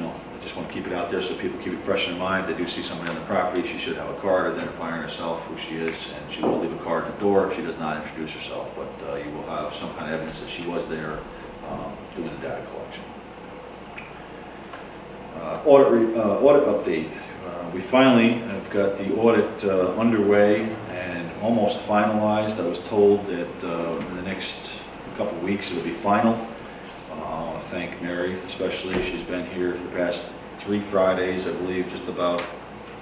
S1: just want to keep it out there so people keep it fresh in mind. If they do see somebody on the property, she should have a card identifying herself, who she is, and she will leave a card at the door if she does not introduce herself. But you will have some kind of evidence that she was there doing the data collection. Audit update. We finally have got the audit underway and almost finalized. I was told that in the next couple of weeks it'll be final. I want to thank Mary, especially. She's been here for the past 3 Fridays, I believe, just about,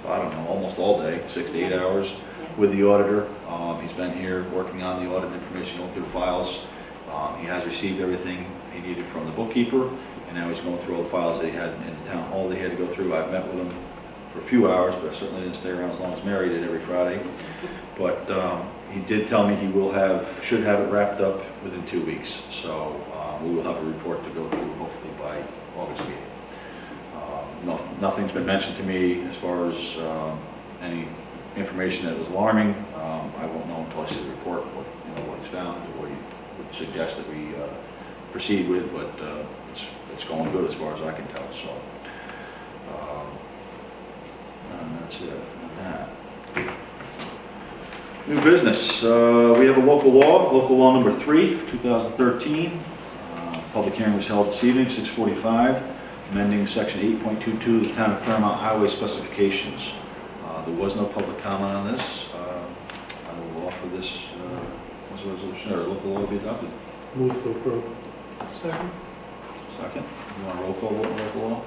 S1: I don't know, almost all day, 6 to 8 hours with the auditor. He's been here working on the audit information, going through the files. He has received everything he needed from the bookkeeper, and now he's going through all the files that he had in the town hall that he had to go through. I've met with him for a few hours, but I certainly didn't stay around as long as Mary did every Friday. But he did tell me he should have it wrapped up within 2 weeks. So we will have a report to go through hopefully by August meeting. Nothing's been mentioned to me as far as any information that was alarming. I won't know until I see the report what he's found, or what he would suggest that we proceed with. But it's going good as far as I can tell. So and that's it on that. New business. We have a local law number 3, 2013. Public hearing was held this evening, 6:45, amending section 8.22 of the Town of Clermont Highway Specifications. There was no public comment on this. I will offer this as a resolution, or local law to be adopted.
S3: Move to approve.
S4: Second.
S1: Second. You want a roll call vote on local law?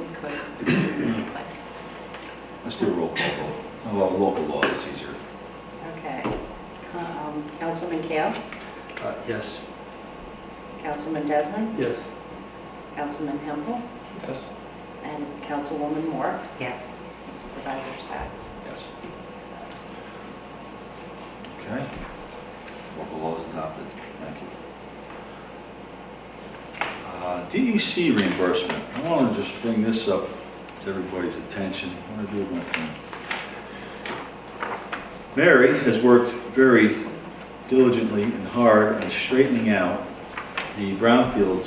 S7: We could.
S1: Let's do a roll call vote. Well, local law is easier.
S2: Okay. Councilman Camp,
S6: Yes.
S2: Councilman Desmond,
S3: Yes.
S2: Councilman Hempel,
S5: Yes.
S2: and Councilwoman Moore,
S7: Yes.
S2: Supervisor Stats.
S1: Yes. Okay. Local law is adopted. Thank you. DEC reimbursement. I want to just bring this up to everybody's attention. I want to do it with my friend. Mary has worked very diligently and hard on straightening out the brownfields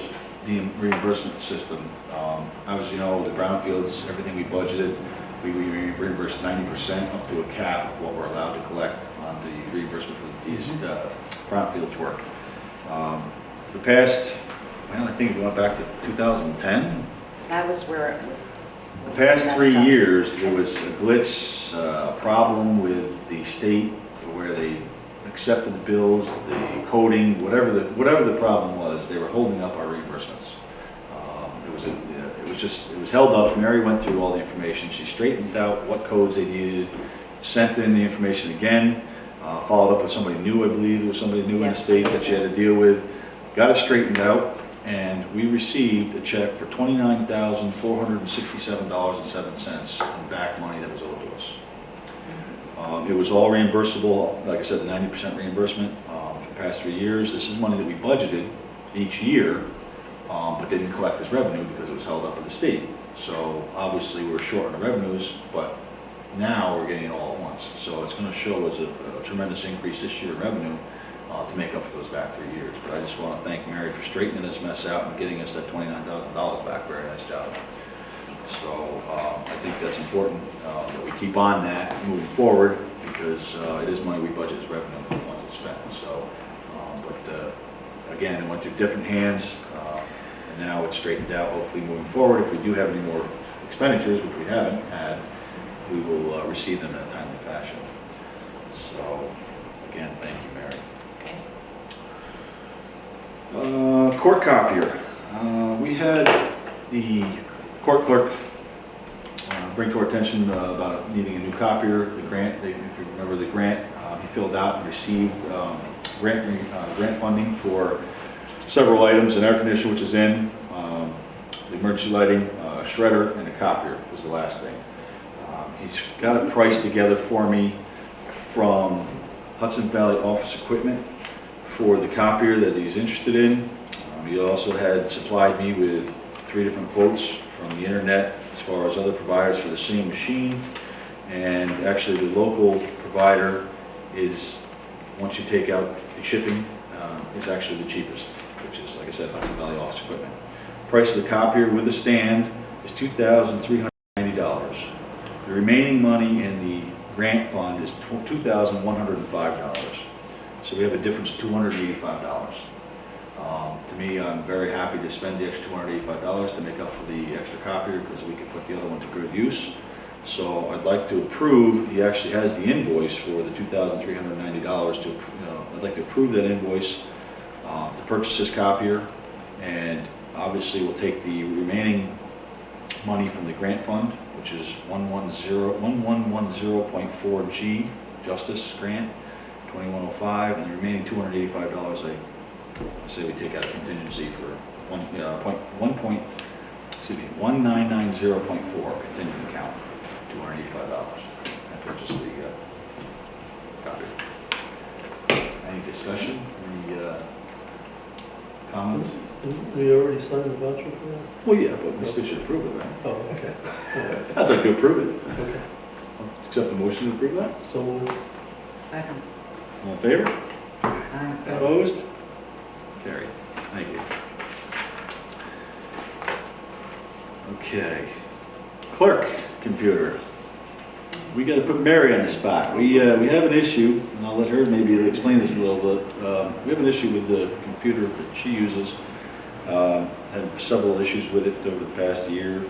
S1: reimbursement system. As you know, the brownfields, everything we budgeted, we reimbursed 90% up to a cap of what we're allowed to collect on the reimbursement for the brownfields work. The past, well, I think it went back to 2010.
S2: That was where it was.
S1: The past 3
S2: messed up.
S1: years, there was a glitch, a problem with the state where they accepted the bills, the coding, whatever the problem was, they were holding up our reimbursements. It was held up. Mary went through all the information. She straightened out what codes they needed, sent in the information again, followed up with somebody new, I believe. It was somebody new in the state that she had to deal with. Got it straightened out, and we received a check for $29,467.07 in back money that was owed to us. It was all reimbursable, like I said, 90% reimbursement for the past 3 years. This is money that we budgeted each year, but didn't collect as revenue because it was held up with the state. So obviously we're short on the revenues, but now we're getting it all at once. So it's going to show us a tremendous increase this year in revenue to make up for those back 3 years. But I just want to thank Mary for straightening this mess out and getting us that $29,000 back. Very nice job. So I think that's important that we keep on that moving forward, because it is money we budget as revenue once it's spent. So, again, it went through different hands, and now it's straightened out. Hopefully, moving forward, if we do have any more expenditures, which we haven't had, we will receive them in a timely fashion. So, again, thank you, Mary. Court copier. We had the court clerk bring to our attention about needing a new copier. The grant, if you remember the grant, he filled out and received grant funding for several items: an air conditioner, which is in, the emergency lighting, a shredder, and a copier was the last thing. He's got a price together for me from Hudson Valley Office Equipment for the copier that he's interested in. He also had supplied me with 3 different quotes from the internet as far as other providers for the same machine. And actually the local provider is, once you take out the shipping, is actually the cheapest, which is, like I said, Hudson Valley Office Equipment. Price of the copier with the stand is $2,390. The remaining money in the grant fund is $2,105. So we have a difference of $285. To me, I'm very happy to spend the extra $285 to make up for the extra copier, because we can put the other one to good use. So I'd like to approve, he actually has the invoice for the $2,390 I'd like to approve that invoice to purchase this copier, and obviously we'll take the remaining money from the grant fund, which is 1110.4G, Justice Grant, 2105, and the remaining $285 I say we take out a contingency for 1990.4 contingent account, $285, and purchase the copier. Any discussion? Any comments?
S3: We already signed the voucher for that?
S1: Well, yeah, but we still should approve it, right?
S3: Oh, okay.
S1: I'd like to approve it.
S3: Okay,
S1: Accept the motion to approve that.
S3: so moved.
S7: Second.
S1: All in favor?
S7: Aye.
S1: Opposed? Carried. Thank you. Okay. Clerk computer. We got to put Mary on the spot. We have an issue, and I'll let her maybe explain this a little bit. We have an issue with the computer that she uses. Had several issues with it over the past years.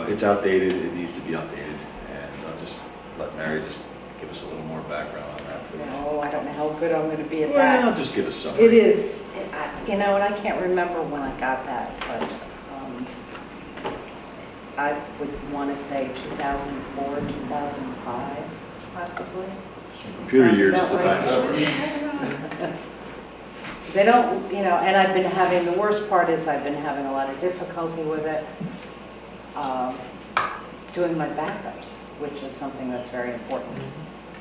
S1: It's outdated. It needs to be updated, and I'll just let Mary just give us a little more background on that, please.
S2: No, I don't know how good I'm going to be at that.
S1: Well, just give us some.
S2: It is, and I can't remember when I got that, but I would want to say 2004, 2005, possibly.
S1: Computer years,
S2: Sounds
S1: it's a
S2: about
S1: dinosaur.
S2: right. They don't, and I've been having, the worst part is I've been having a lot of difficulty with it, doing my backups, which is something that's very important.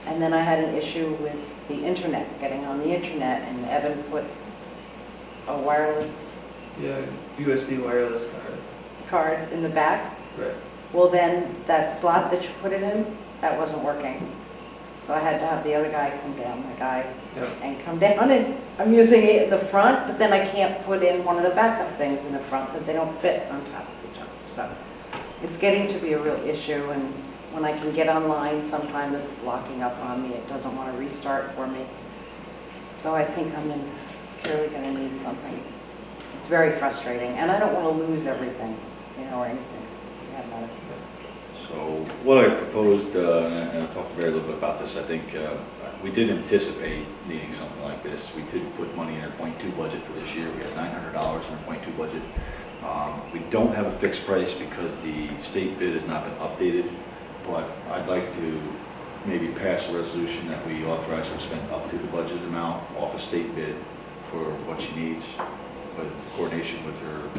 S2: And then I had an issue with the internet, getting on the internet, and Evan put a wireless
S5: Yeah, USB wireless
S2: card in the back.
S5: Right.
S2: Well, then that slot that you put it in, that wasn't working. So I had to have the other guy come down, and come down, and I'm using it in the front, but then I can't put in one of the backup things in the front because they don't fit on top of each other. So it's getting to be a real issue, and when I can get online, sometimes it's locking up on me. It doesn't want to restart for me. So I think I'm really going to need something. It's very frustrating, and I don't want to lose everything, or anything.
S1: So what I proposed, and I talked to Mary a little bit about this, I think we did anticipate needing something like this. We did put money in our .2 budget for this year. We had $900 in our .2 budget. We don't have a fixed price because the state bid has not been updated, but I'd like to maybe pass a resolution that we authorize her to spend up to the budget amount off a state bid for what she needs, with coordination with her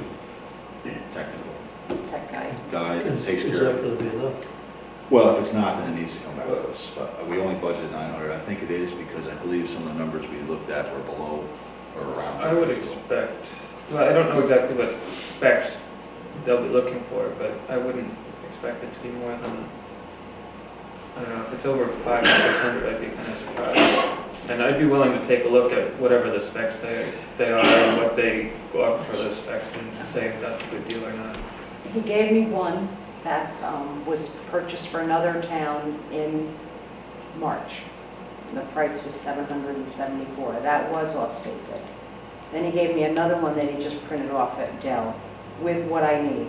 S1: technical
S2: Tech guy.
S1: guy that takes
S3: Is
S1: care
S3: that
S1: of it.
S3: going to be enough?
S1: Well, if it's not, then it needs to come back to us. But we only budgeted 900. I think it is because I believe some of the numbers we looked at were below or around.
S5: I would expect, well, I don't know exactly what specs they'll be looking for, but I wouldn't expect it to be more than I don't know, if it's over 500 or 600, I'd be kind of surprised. And I'd be willing to take a look at whatever the specs they are and what they go up for the specs and say if that's a good deal or not.
S2: He gave me one that was purchased for another town in March. The price was $774. That was off state bid. Then he gave me another one that he just printed off at Dell with what I need.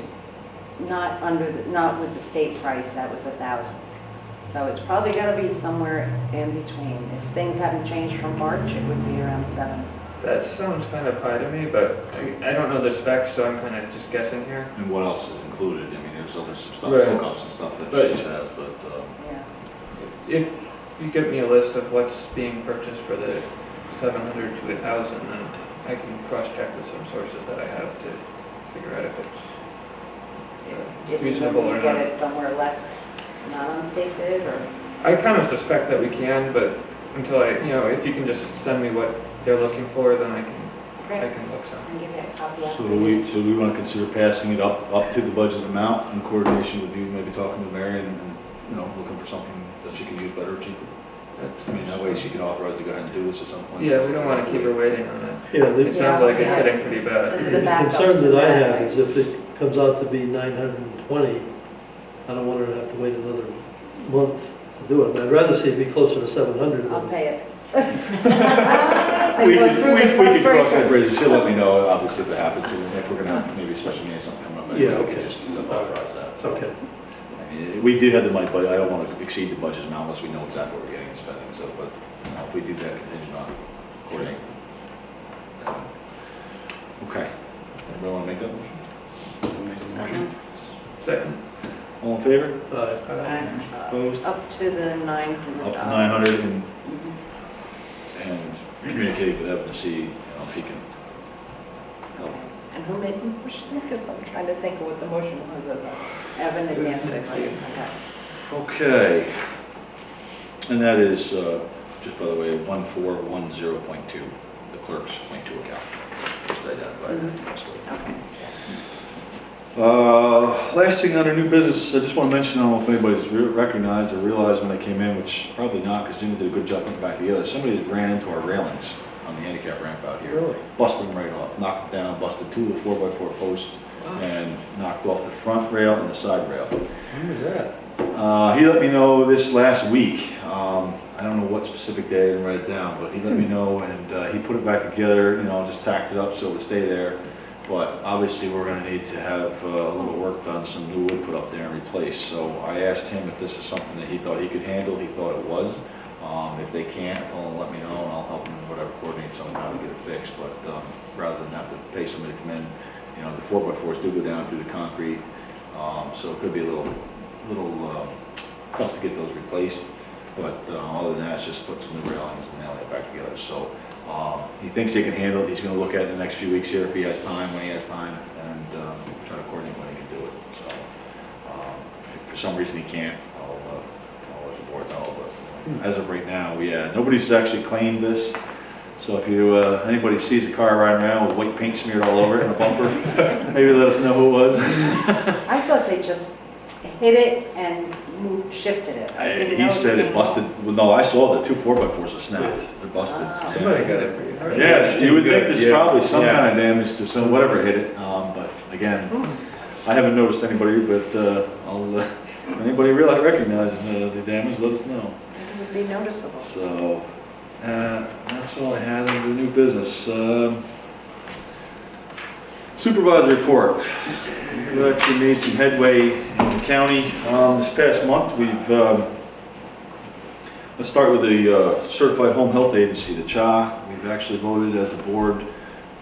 S2: Not with the state price, that was $1,000. So it's probably got to be somewhere in between. If things haven't changed from March, it would be around 7.
S5: That sounds kind of high to me, but I don't know the specs, so I'm kind of just guessing here.
S1: And what else is included? I mean, there's other some stuff,
S5: Right.
S1: hookups and stuff that
S5: But-
S1: she has, but,
S2: Yeah.
S5: If you give me a list of what's being purchased for the 700 to 1,000, then I can cross-check with some sources that I have to figure out if it's
S2: If you
S5: reasonable
S2: know
S5: or
S2: to get
S5: not.
S2: it somewhere less, not on state bid, or,
S5: I kind of suspect that we can, but until if you can just send me what they're looking for, then I can look some.
S2: and give you a copy
S1: so
S2: after.
S1: do we want to consider passing it up to the budget amount in coordination with you, maybe talking to Mary and, looking for something that she can use better or cheaper? I mean, that way she can authorize to go ahead and do this at some point.
S5: Yeah, we don't want to keep her waiting on it.
S3: Yeah,
S5: It sounds like it's
S2: Yeah.
S5: getting pretty bad.
S2: This is
S3: the
S2: the backups
S3: concern
S2: and
S3: that I
S2: that,
S3: have
S2: right?
S3: is if it comes out to be 920, I don't want her to have to wait another month to do it. I'd rather see it be closer to 700
S2: I'll
S3: than,
S2: pay it.
S1: We
S2: They go
S1: could
S2: through the
S1: cross that
S2: frustration.
S1: bridge, she'll let me know, obviously, if it happens, and if we're gonna have maybe a special meeting or something coming up, maybe
S3: Yeah,
S1: we could
S3: okay.
S1: just authorize that. So,
S3: okay.
S1: I mean, we did have the money, but I don't want to exceed the budget amount unless we know exactly what we're getting and spending, so, but, if we do that contingent on coordinating. Okay, anybody want to make that motion?
S5: Second.
S1: All in favor? Opposed?
S2: Up to the $900.
S1: Up to 900
S2: Mhm.
S1: and communicating with Evan to see, if he can help.
S2: And who made the motion? Because I'm trying to think of what the motion was. As Evan and Nancy. Okay.
S1: Okay. And that is, just by the way, 1410.2, the clerk's .2 account. Just identified.
S2: Okay.
S1: Last thing under new business, I just want to mention, I don't know if anybody's recognized or realized when they came in, which probably not, because Jimmy did a good job putting it back together. Somebody had ran into our railings on the handicap ramp out here.
S3: Really?
S1: Busted them right off, knocked them down, busted 2 of the 4x4 posts, and knocked off the front rail and the side rail.
S3: When was that?
S1: He let me know this last week. I don't know what specific day, I didn't write it down, but he let me know, and he put it back together, just tacked it up so it would stay there. But obviously, we're going to need to have a little work done, some new wood put up there and replaced. So I asked him if this is something that he thought he could handle. He thought it was. If they can't, I told him to let me know, and I'll help him whatever, coordinate somehow to get it fixed. But rather than have to pay somebody to come in, the 4x4s do go down through the concrete, so it could be a little tough to get those replaced. But other than that, it's just put some new railings and nail it back together. So he thinks he can handle it. He's going to look at it in the next few weeks here if he has time, when he has time, and try to coordinate when he can do it. So if for some reason he can't, I'll let the board know. But as of right now, nobody's actually claimed this. So if anybody sees a car riding around with white paint smeared all over it and a bumper, maybe let us know who it was.
S2: I thought they just hit it and shifted it. I didn't know
S1: He said it
S2: came
S1: busted.
S2: off.
S1: Well, no, I saw the 2 4x4s are snapped. They're busted.
S2: Ah.
S6: Somebody got it pretty hard.
S1: Yeah, you would think there's
S6: Yeah.
S1: probably some
S6: Yeah.
S1: kind of damage to some, whatever hit it, but again, I haven't noticed anybody, but if anybody really recognizes the damage, let us know.
S2: It would be noticeable.
S1: So, that's all I had under new business. Supervisor report. We actually made some headway in the county this past month. Let's start with the Certified Home Health Agency, the CHA. We've actually voted as a board,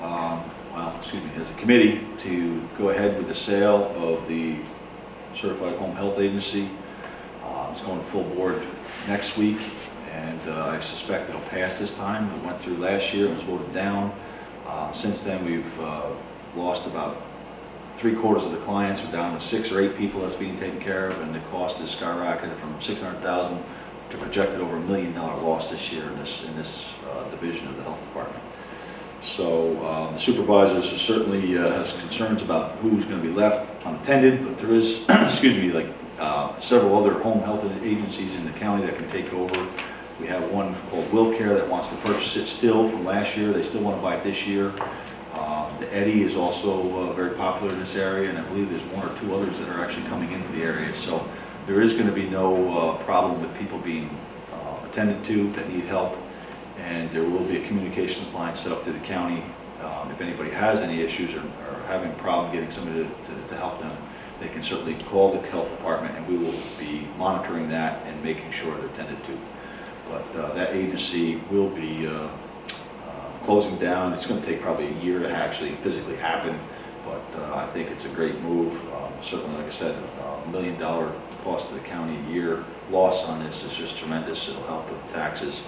S1: as a committee, to go ahead with the sale of the Certified Home Health Agency. It's going to full board next week, and I suspect it'll pass this time. It went through last year, it was voted down. Since then, we've lost about 3/4 of the clients. We're down to 6 or 8 people that's being taken care of, and the cost has skyrocketed from $600,000 to projected over $1 million loss this year in this division of the health department. So the supervisors certainly has concerns about who's going to be left unattended, but there is, several other home health agencies in the county that can take over. We have one called Will Care that wants to purchase it still from last year. They still want to buy it this year. The Eddy is also very popular in this area, and I believe there's one or two others that are actually coming into the area. So there is going to be no problem with people being attended to that need help, and there will be a communications line set up to the county. If anybody has any issues or having a problem getting somebody to help them, they can certainly call the health department, and we will be monitoring that and making sure they're attended to. But that agency will be closing down. It's going to take probably a year to actually physically happen, but I think it's a great move. Certainly, like I said, $1 million cost to the county a year loss on this is just tremendous. It'll help with taxes.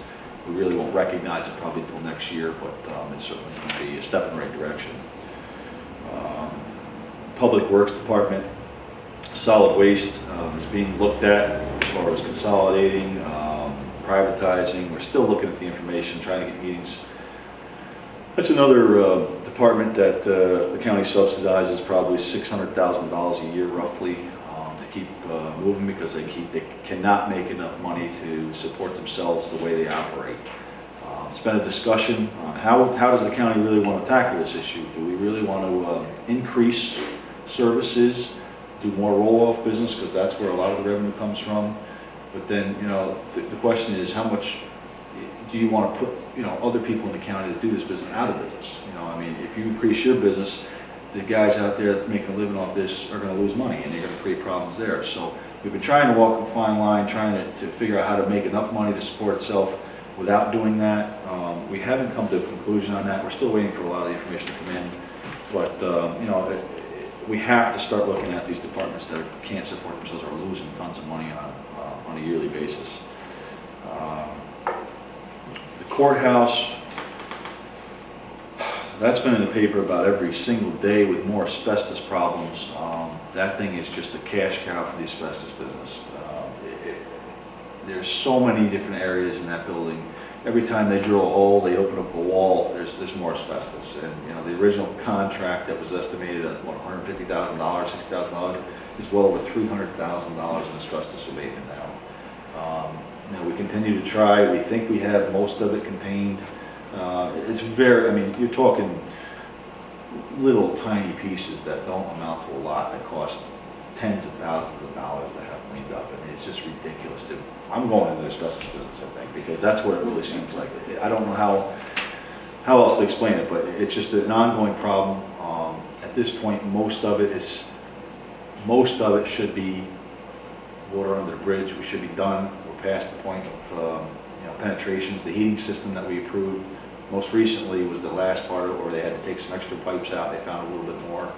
S1: We really won't recognize it probably until next year, but it's certainly going to be a step in the right direction. Public Works Department, solid waste is being looked at as far as consolidating, privatizing. We're still looking at the information, trying to get meetings. That's another department that the county subsidizes probably $600,000 a year roughly to keep moving, because they cannot make enough money to support themselves the way they operate. It's been a discussion on how does the county really want to tackle this issue. Do we really want to increase services, do more roll-off business, because that's where a lot of the revenue comes from? But then, you know, the question is, how much do you want to put, you know, other people in the county that do this business out of business? You know, I mean, if you increase your business, the guys out there making a living off this are going to lose money, and they're going to create problems there. So we've been trying to walk a fine line, trying to figure out how to make enough money to support itself without doing that. We haven't come to a conclusion on that. We're still waiting for a lot of the information to come in. But, you know, we have to start looking at these departments that can't support themselves or losing tons of money on a yearly basis. The courthouse, that's been in the paper about every single day with more asbestos problems. That thing is just a cash cow for the asbestos business. There's so many different areas in that building. Every time they drill a hole, they open up a wall, there's more asbestos. And you know, the original contract that was estimated at what, $150,000, $60,000 is well over $300,000 in asbestos abatement now. You know, we continue to try. We think we have most of it contained. It's very, I mean, you're talking little tiny pieces that don't amount to a lot that cost tens of thousands of dollars to have cleaned up. I mean, it's just ridiculous. I'm going into the asbestos business, I think, because that's what it really seems like. I don't know how else to explain it, but it's just an ongoing problem. At this point, most of it should be water under the bridge. We should be done. We're past the point of you know, penetrations. The heating system that we approved most recently was the last part of it, where they had to take some extra pipes out. They found a little bit more.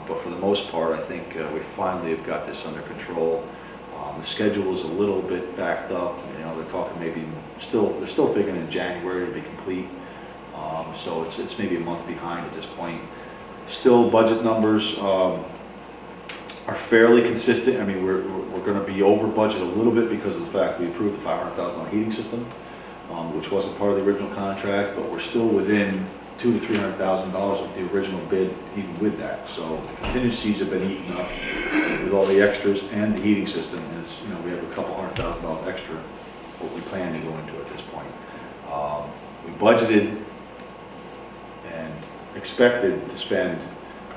S1: But for the most part, I think we finally have got this under control. The schedule is a little bit backed up. You know, they're talking maybe they're still figuring in January to be complete. So it's maybe a month behind at this point. Still, budget numbers are fairly consistent. I mean, we're going to be over budget a little bit because of the fact we approved the $500,000 heating system, which wasn't part of the original contract, but we're still within $200,000 to $300,000 with the original bid, even with that. So the contingencies have been eaten up with all the extras and the heating system. Is, you know, we have a couple $100,000 extra what we plan to go into at this point. We budgeted and expected to spend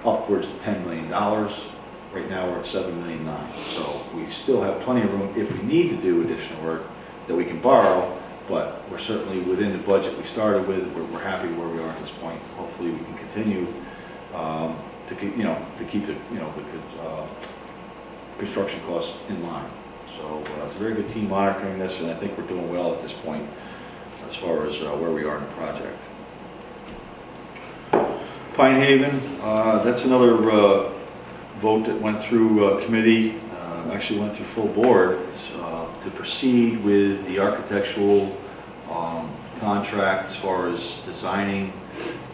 S1: upwards to $10 million. Right now we're at $7.9 million. So we still have plenty of room if we need to do additional work that we can borrow. But we're certainly within the budget we started with. We're happy where we are at this point. Hopefully, we can continue to keep the construction costs in line. So it's a very good team monitoring this, and I think we're doing well at this point as far as where we are in the project. Pine Haven, that's another vote that went through committee. Actually went through full board to proceed with the architectural contract as far as designing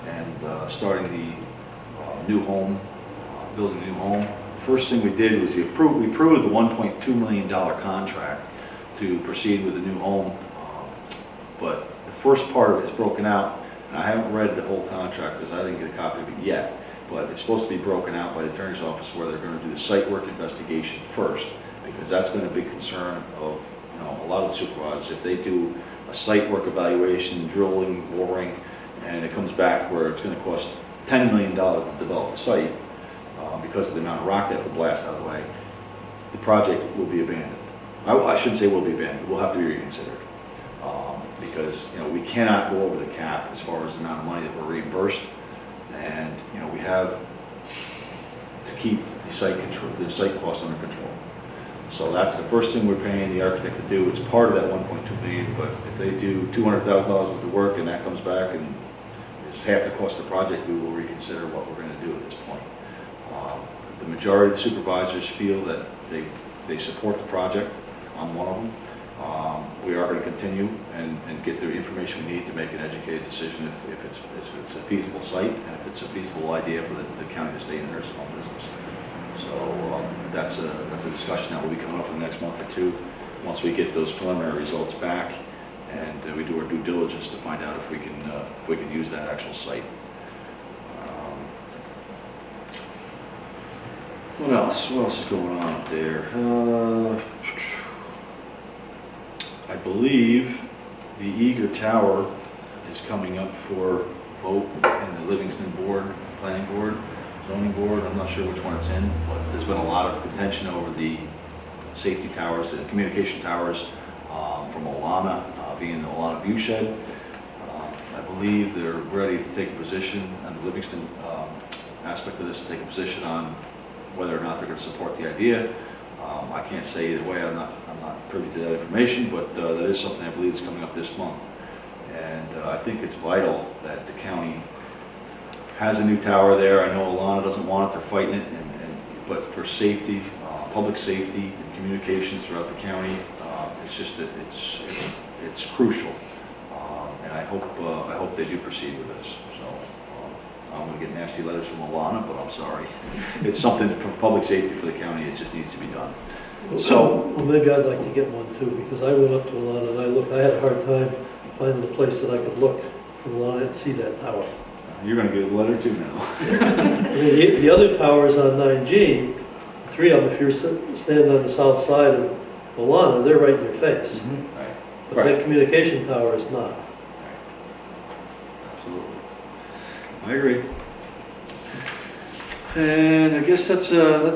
S1: and starting the new home, building a new home. First thing we did was we approved the $1.2 million contract to proceed with the new home, but the first part of it is broken out. And I haven't read the whole contract because I didn't get a copy of it yet, but it's supposed to be broken out by the attorney's office where they're going to do the site work investigation first, because that's been a big concern of, a lot of the supervisors. If they do a site work evaluation, drilling, boring, and it comes back where it's going to cost $10 million to develop the site because of the amount of rock they have to blast out of the way, the project will be abandoned. I shouldn't say will be abandoned, will have to be reconsidered. Because, we cannot go over the cap as far as the amount of money that we're reimbursed. And, we have to keep the site costs under control. So that's the first thing we're paying the architect to do. It's part of that 1.2 million, but if they do $200,000 worth of work and that comes back and it's half the cost of the project, we will reconsider what we're going to do at this point. The majority of the supervisors feel that they support the project. I'm one of them. We are going to continue and get the information we need to make an educated decision if it's a feasible site and if it's a feasible idea for the county to stay in the nursing home business. So that's a discussion that will be coming up in the next month or two once we get those preliminary results back and we do our due diligence to find out if we can use that actual site. What else? What else is going on up there? I believe the Eager Tower is coming up for vote in the Livingston Board, Planning Board, Zoning Board. I'm not sure which one it's in, but there's been a lot of contention over the safety towers, the communication towers from Olana, being the Olana View Shed. I believe they're ready to take a position on the Livingston aspect of this, to take a position on whether or not they're going to support the idea. I can't say either way. I'm not privy to that information, but that is something I believe is coming up this month. And I think it's vital that the county has a new tower there. I know Alana doesn't want it; they're fighting it. But for safety, public safety, and communications throughout the county, it's crucial. And I hope they do proceed with this. So I'm going to get nasty letters from Alana, but I'm sorry. It's something for public safety for the county. It just needs to be done.
S3: Well, maybe I'd like to get one too, because I went up to Alana and I had a hard time finding a place that I could look from Alana and see that tower.
S1: You're going to get a letter too now.
S3: I mean, the other towers on 9G, three of them, if you're standing on the south side of Alana, they're right in your face.
S1: Mm-hmm. Right.
S3: But that communication tower is not.
S1: Absolutely. I agree. And I guess that's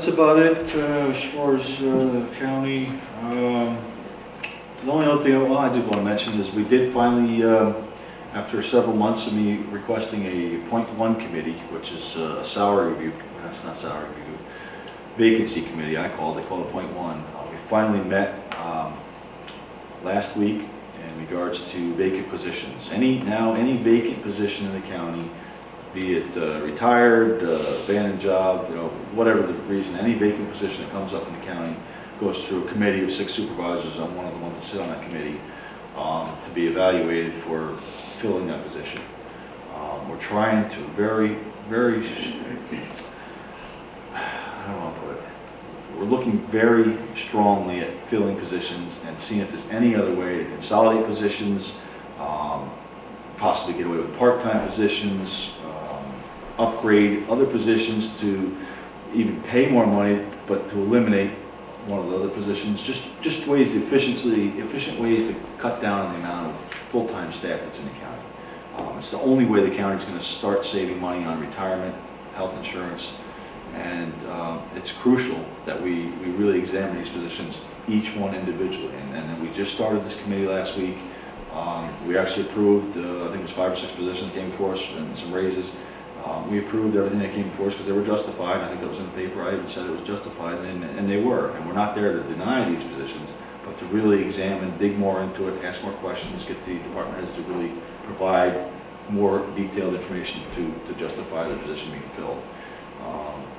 S1: about it as far as the county. The only other thing I did want to mention is we did finally, after several months of me requesting a .1 committee, which is a salary review. That's not salary review. Vacancy committee. They call it .1. We finally met last week in regards to vacant positions. Any vacant position in the county, be it retired, abandoned job, whatever the reason, any vacant position that comes up in the county goes through a committee of 6 supervisors. I'm one of the ones that sit on that committee to be evaluated for filling that position. We're trying to very, I don't want to put it, we're looking very strongly at filling positions and seeing if there's any other way to consolidate positions, possibly get away with part-time positions, upgrade other positions to even pay more money, but to eliminate one of the other positions. Just ways to efficient ways to cut down on the amount of full-time staff that's in the county. It's the only way the county's going to start saving money on retirement, health insurance, and it's crucial that we really examine these positions, each one individually. And we just started this committee last week. We actually approved, I think it was 5 or 6 positions came for us and some raises. We approved everything that came for us because they were justified. I think that was in the paper. I even said it was justified, and they were. And we're not there to deny these positions, but to really examine, dig more into it, ask more questions, get the department heads to really provide more detailed information to justify the position being filled.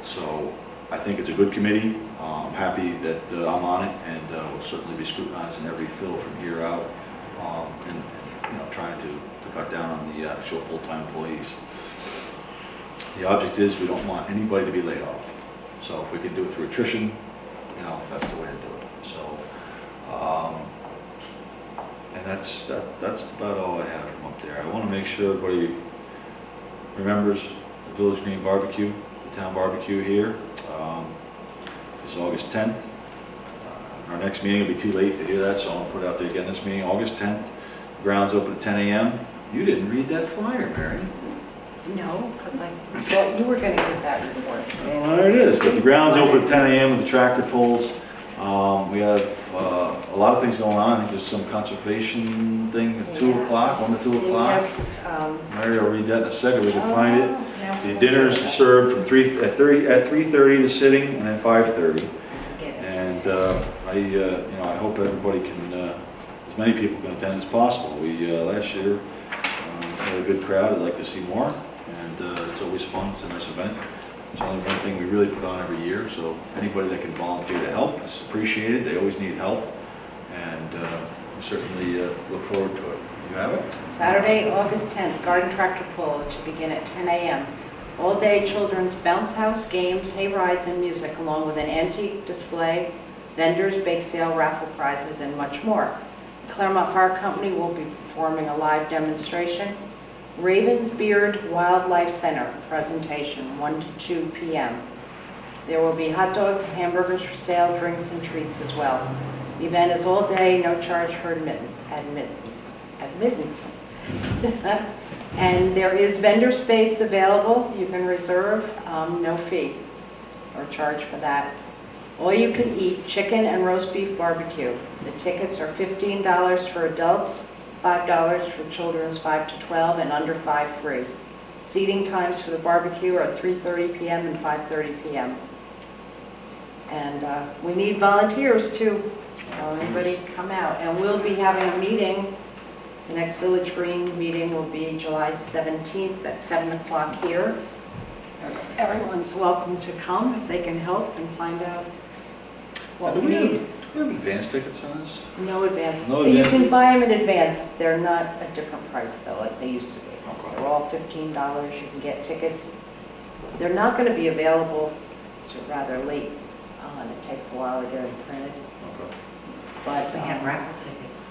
S1: So I think it's a good committee. I'm happy that I'm on it, and we'll certainly be scrutinizing every fill from here out, and trying to cut down on the actual full-time employees. The object is we don't want anybody to be laid off. So if we can do it through attrition, that's the way to do it. So, and that's about all I have from up there. I want to make sure everybody remembers the Village Green Barbecue, the town barbecue here. It's August 10th. Our next meeting will be too late to hear that, so I'll put it out there again this meeting, August 10th. Grounds open at 10 a.m. You didn't read that flyer, Mary.
S2: No, because I thought you were going to get that report.
S1: Well, there it is, but the grounds open at 10 a.m. with the tractor pulls. We have a lot of things going on. I think there's some conservation thing at 2 o'clock, 1 to 2 o'clock.
S2: Yes.
S1: Mary will read that in a second, we can find it.
S2: Now
S1: The dinners are served from 3:30 the sitting, and then 5:30. And I hope everybody can, as many people can attend as possible. We last year had a good crowd. I'd like to see more, and it's always fun. It's a nice event. It's only one thing we really put on every year, so anybody that can volunteer to help is appreciated. They always need help, and we certainly look forward to it. You have it?
S2: Saturday, August 10th, garden tractor pull. It should begin at 10 a.m. All-day children's bounce house, games, hay rides, and music, along with an antique display, vendors, bake sale, raffle prizes, and much more. The Clermont Fire Company will be performing a live demonstration. Ravens Beard Wildlife Center presentation, 1 to 2 p.m. There will be hot dogs and hamburgers for sale, drinks and treats as well. The event is all day, no charge for admittance. And there is vendor space available. You can reserve, no fee or charge for that. All you can eat chicken and roast beef barbecue. The tickets are $15 for adults, $5 for children's 5 to 12, and under 5 free. Seating times for the barbecue are 3:30 p.m. and 5:30 p.m. And we need volunteers too, so anybody come out. And we'll be having a meeting. The next Village Green meeting will be July 17th at 7 o'clock here. Everyone's welcome to come if they can help and find out what we need.
S1: Do we have advance tickets on this?
S2: No advance.
S1: No
S2: You
S1: advance.
S2: can buy them in advance. They're not a different price though, like they used to be.
S1: Okay.
S2: They're all $15. You can get tickets. They're not going to be available until rather late on. It takes a while to get them printed.
S1: Okay.
S2: But
S7: We have raffle tickets.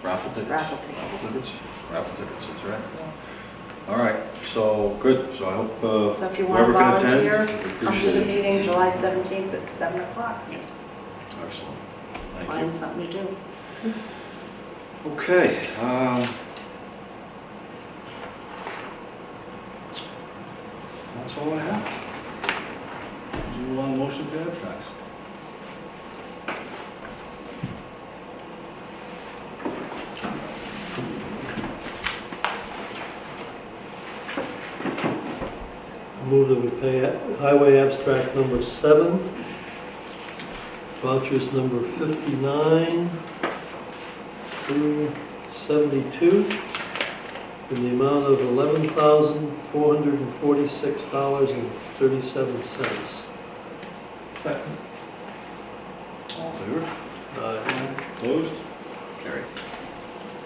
S1: Raffle tickets?
S2: Raffle tickets.
S1: Raffle tickets, that's right. All right, so, good. So I hope
S2: So if you want to
S1: whoever can attend,
S2: volunteer,
S1: we
S2: come to
S1: appreciate
S2: the
S1: it.
S2: meeting July 17th at 7 o'clock.
S1: Excellent. Thank
S2: Find
S1: you.
S2: something to do.
S1: Okay. That's all I have. Do a motion to abstracts.
S3: I move that we pay highway abstract number 7, vouchers number 59 through 72, in the amount of $11,446.37.
S5: Second.
S1: All in favor? Opposed? Carried.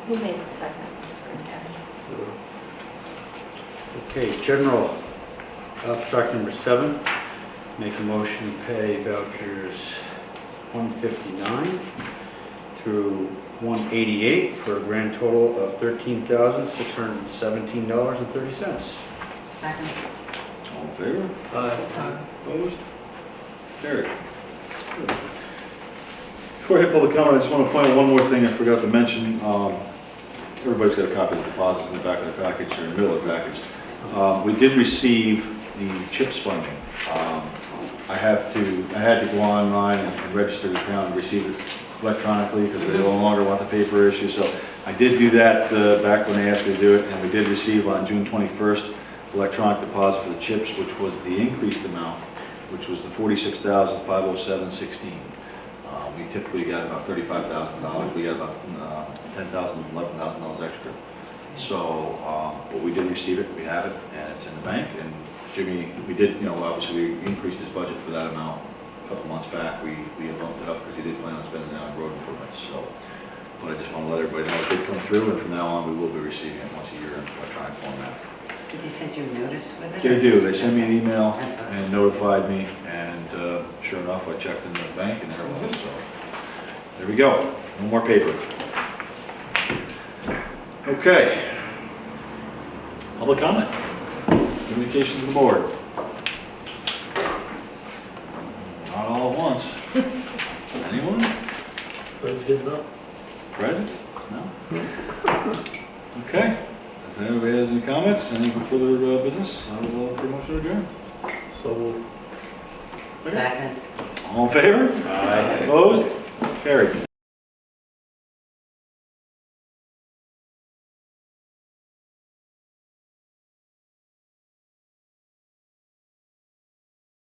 S2: Who made the second? I'm sorry, Karen.
S6: Okay, general abstract number 7. Make a motion to pay vouchers 159 through 188 for a grand total of $13,617.30.
S7: Second.
S1: All in favor?
S3: Aye.
S1: Opposed? Carried. Before I hit public comment, I just want to point out one more thing I forgot to mention. Everybody's got a copy of the deposits in the back of the package, or in the middle of the package. We did receive the CHIPS funding. I had to go online and register the town and receive it electronically because they no longer want the paper issue. So I did do that back when they asked me to do it, and we did receive on June 21st electronic deposit for the CHIPS, which was the increased amount, which was the $46,507.16. We typically got about $35,000. We got about $10,000, $11,000 extra. So, but we did receive it, we have it, and it's in the bank. And Jimmy, we did, obviously we increased his budget for that amount a couple months back. We have bumped it up because he did plan on spending it on road improvements. So, but I just want to let everybody know it did come through, and from now on we will be receiving it once a year in electronic format.
S7: Did they send you a notice with it?
S1: They do. They sent me an email
S7: That's awesome.
S1: and notified me, and sure enough, I checked in the bank and there it was. So there we go. No more paper. Okay. Public comment. Communications to the board. Not all at once. Anyone?
S3: Fred's getting up.
S1: Fred? No? Okay. If anybody has any comments, any further business, I will look for a motion to adjourn.
S3: So we'll
S7: Second.
S1: All in favor?
S6: Aye.
S1: Opposed? Carried.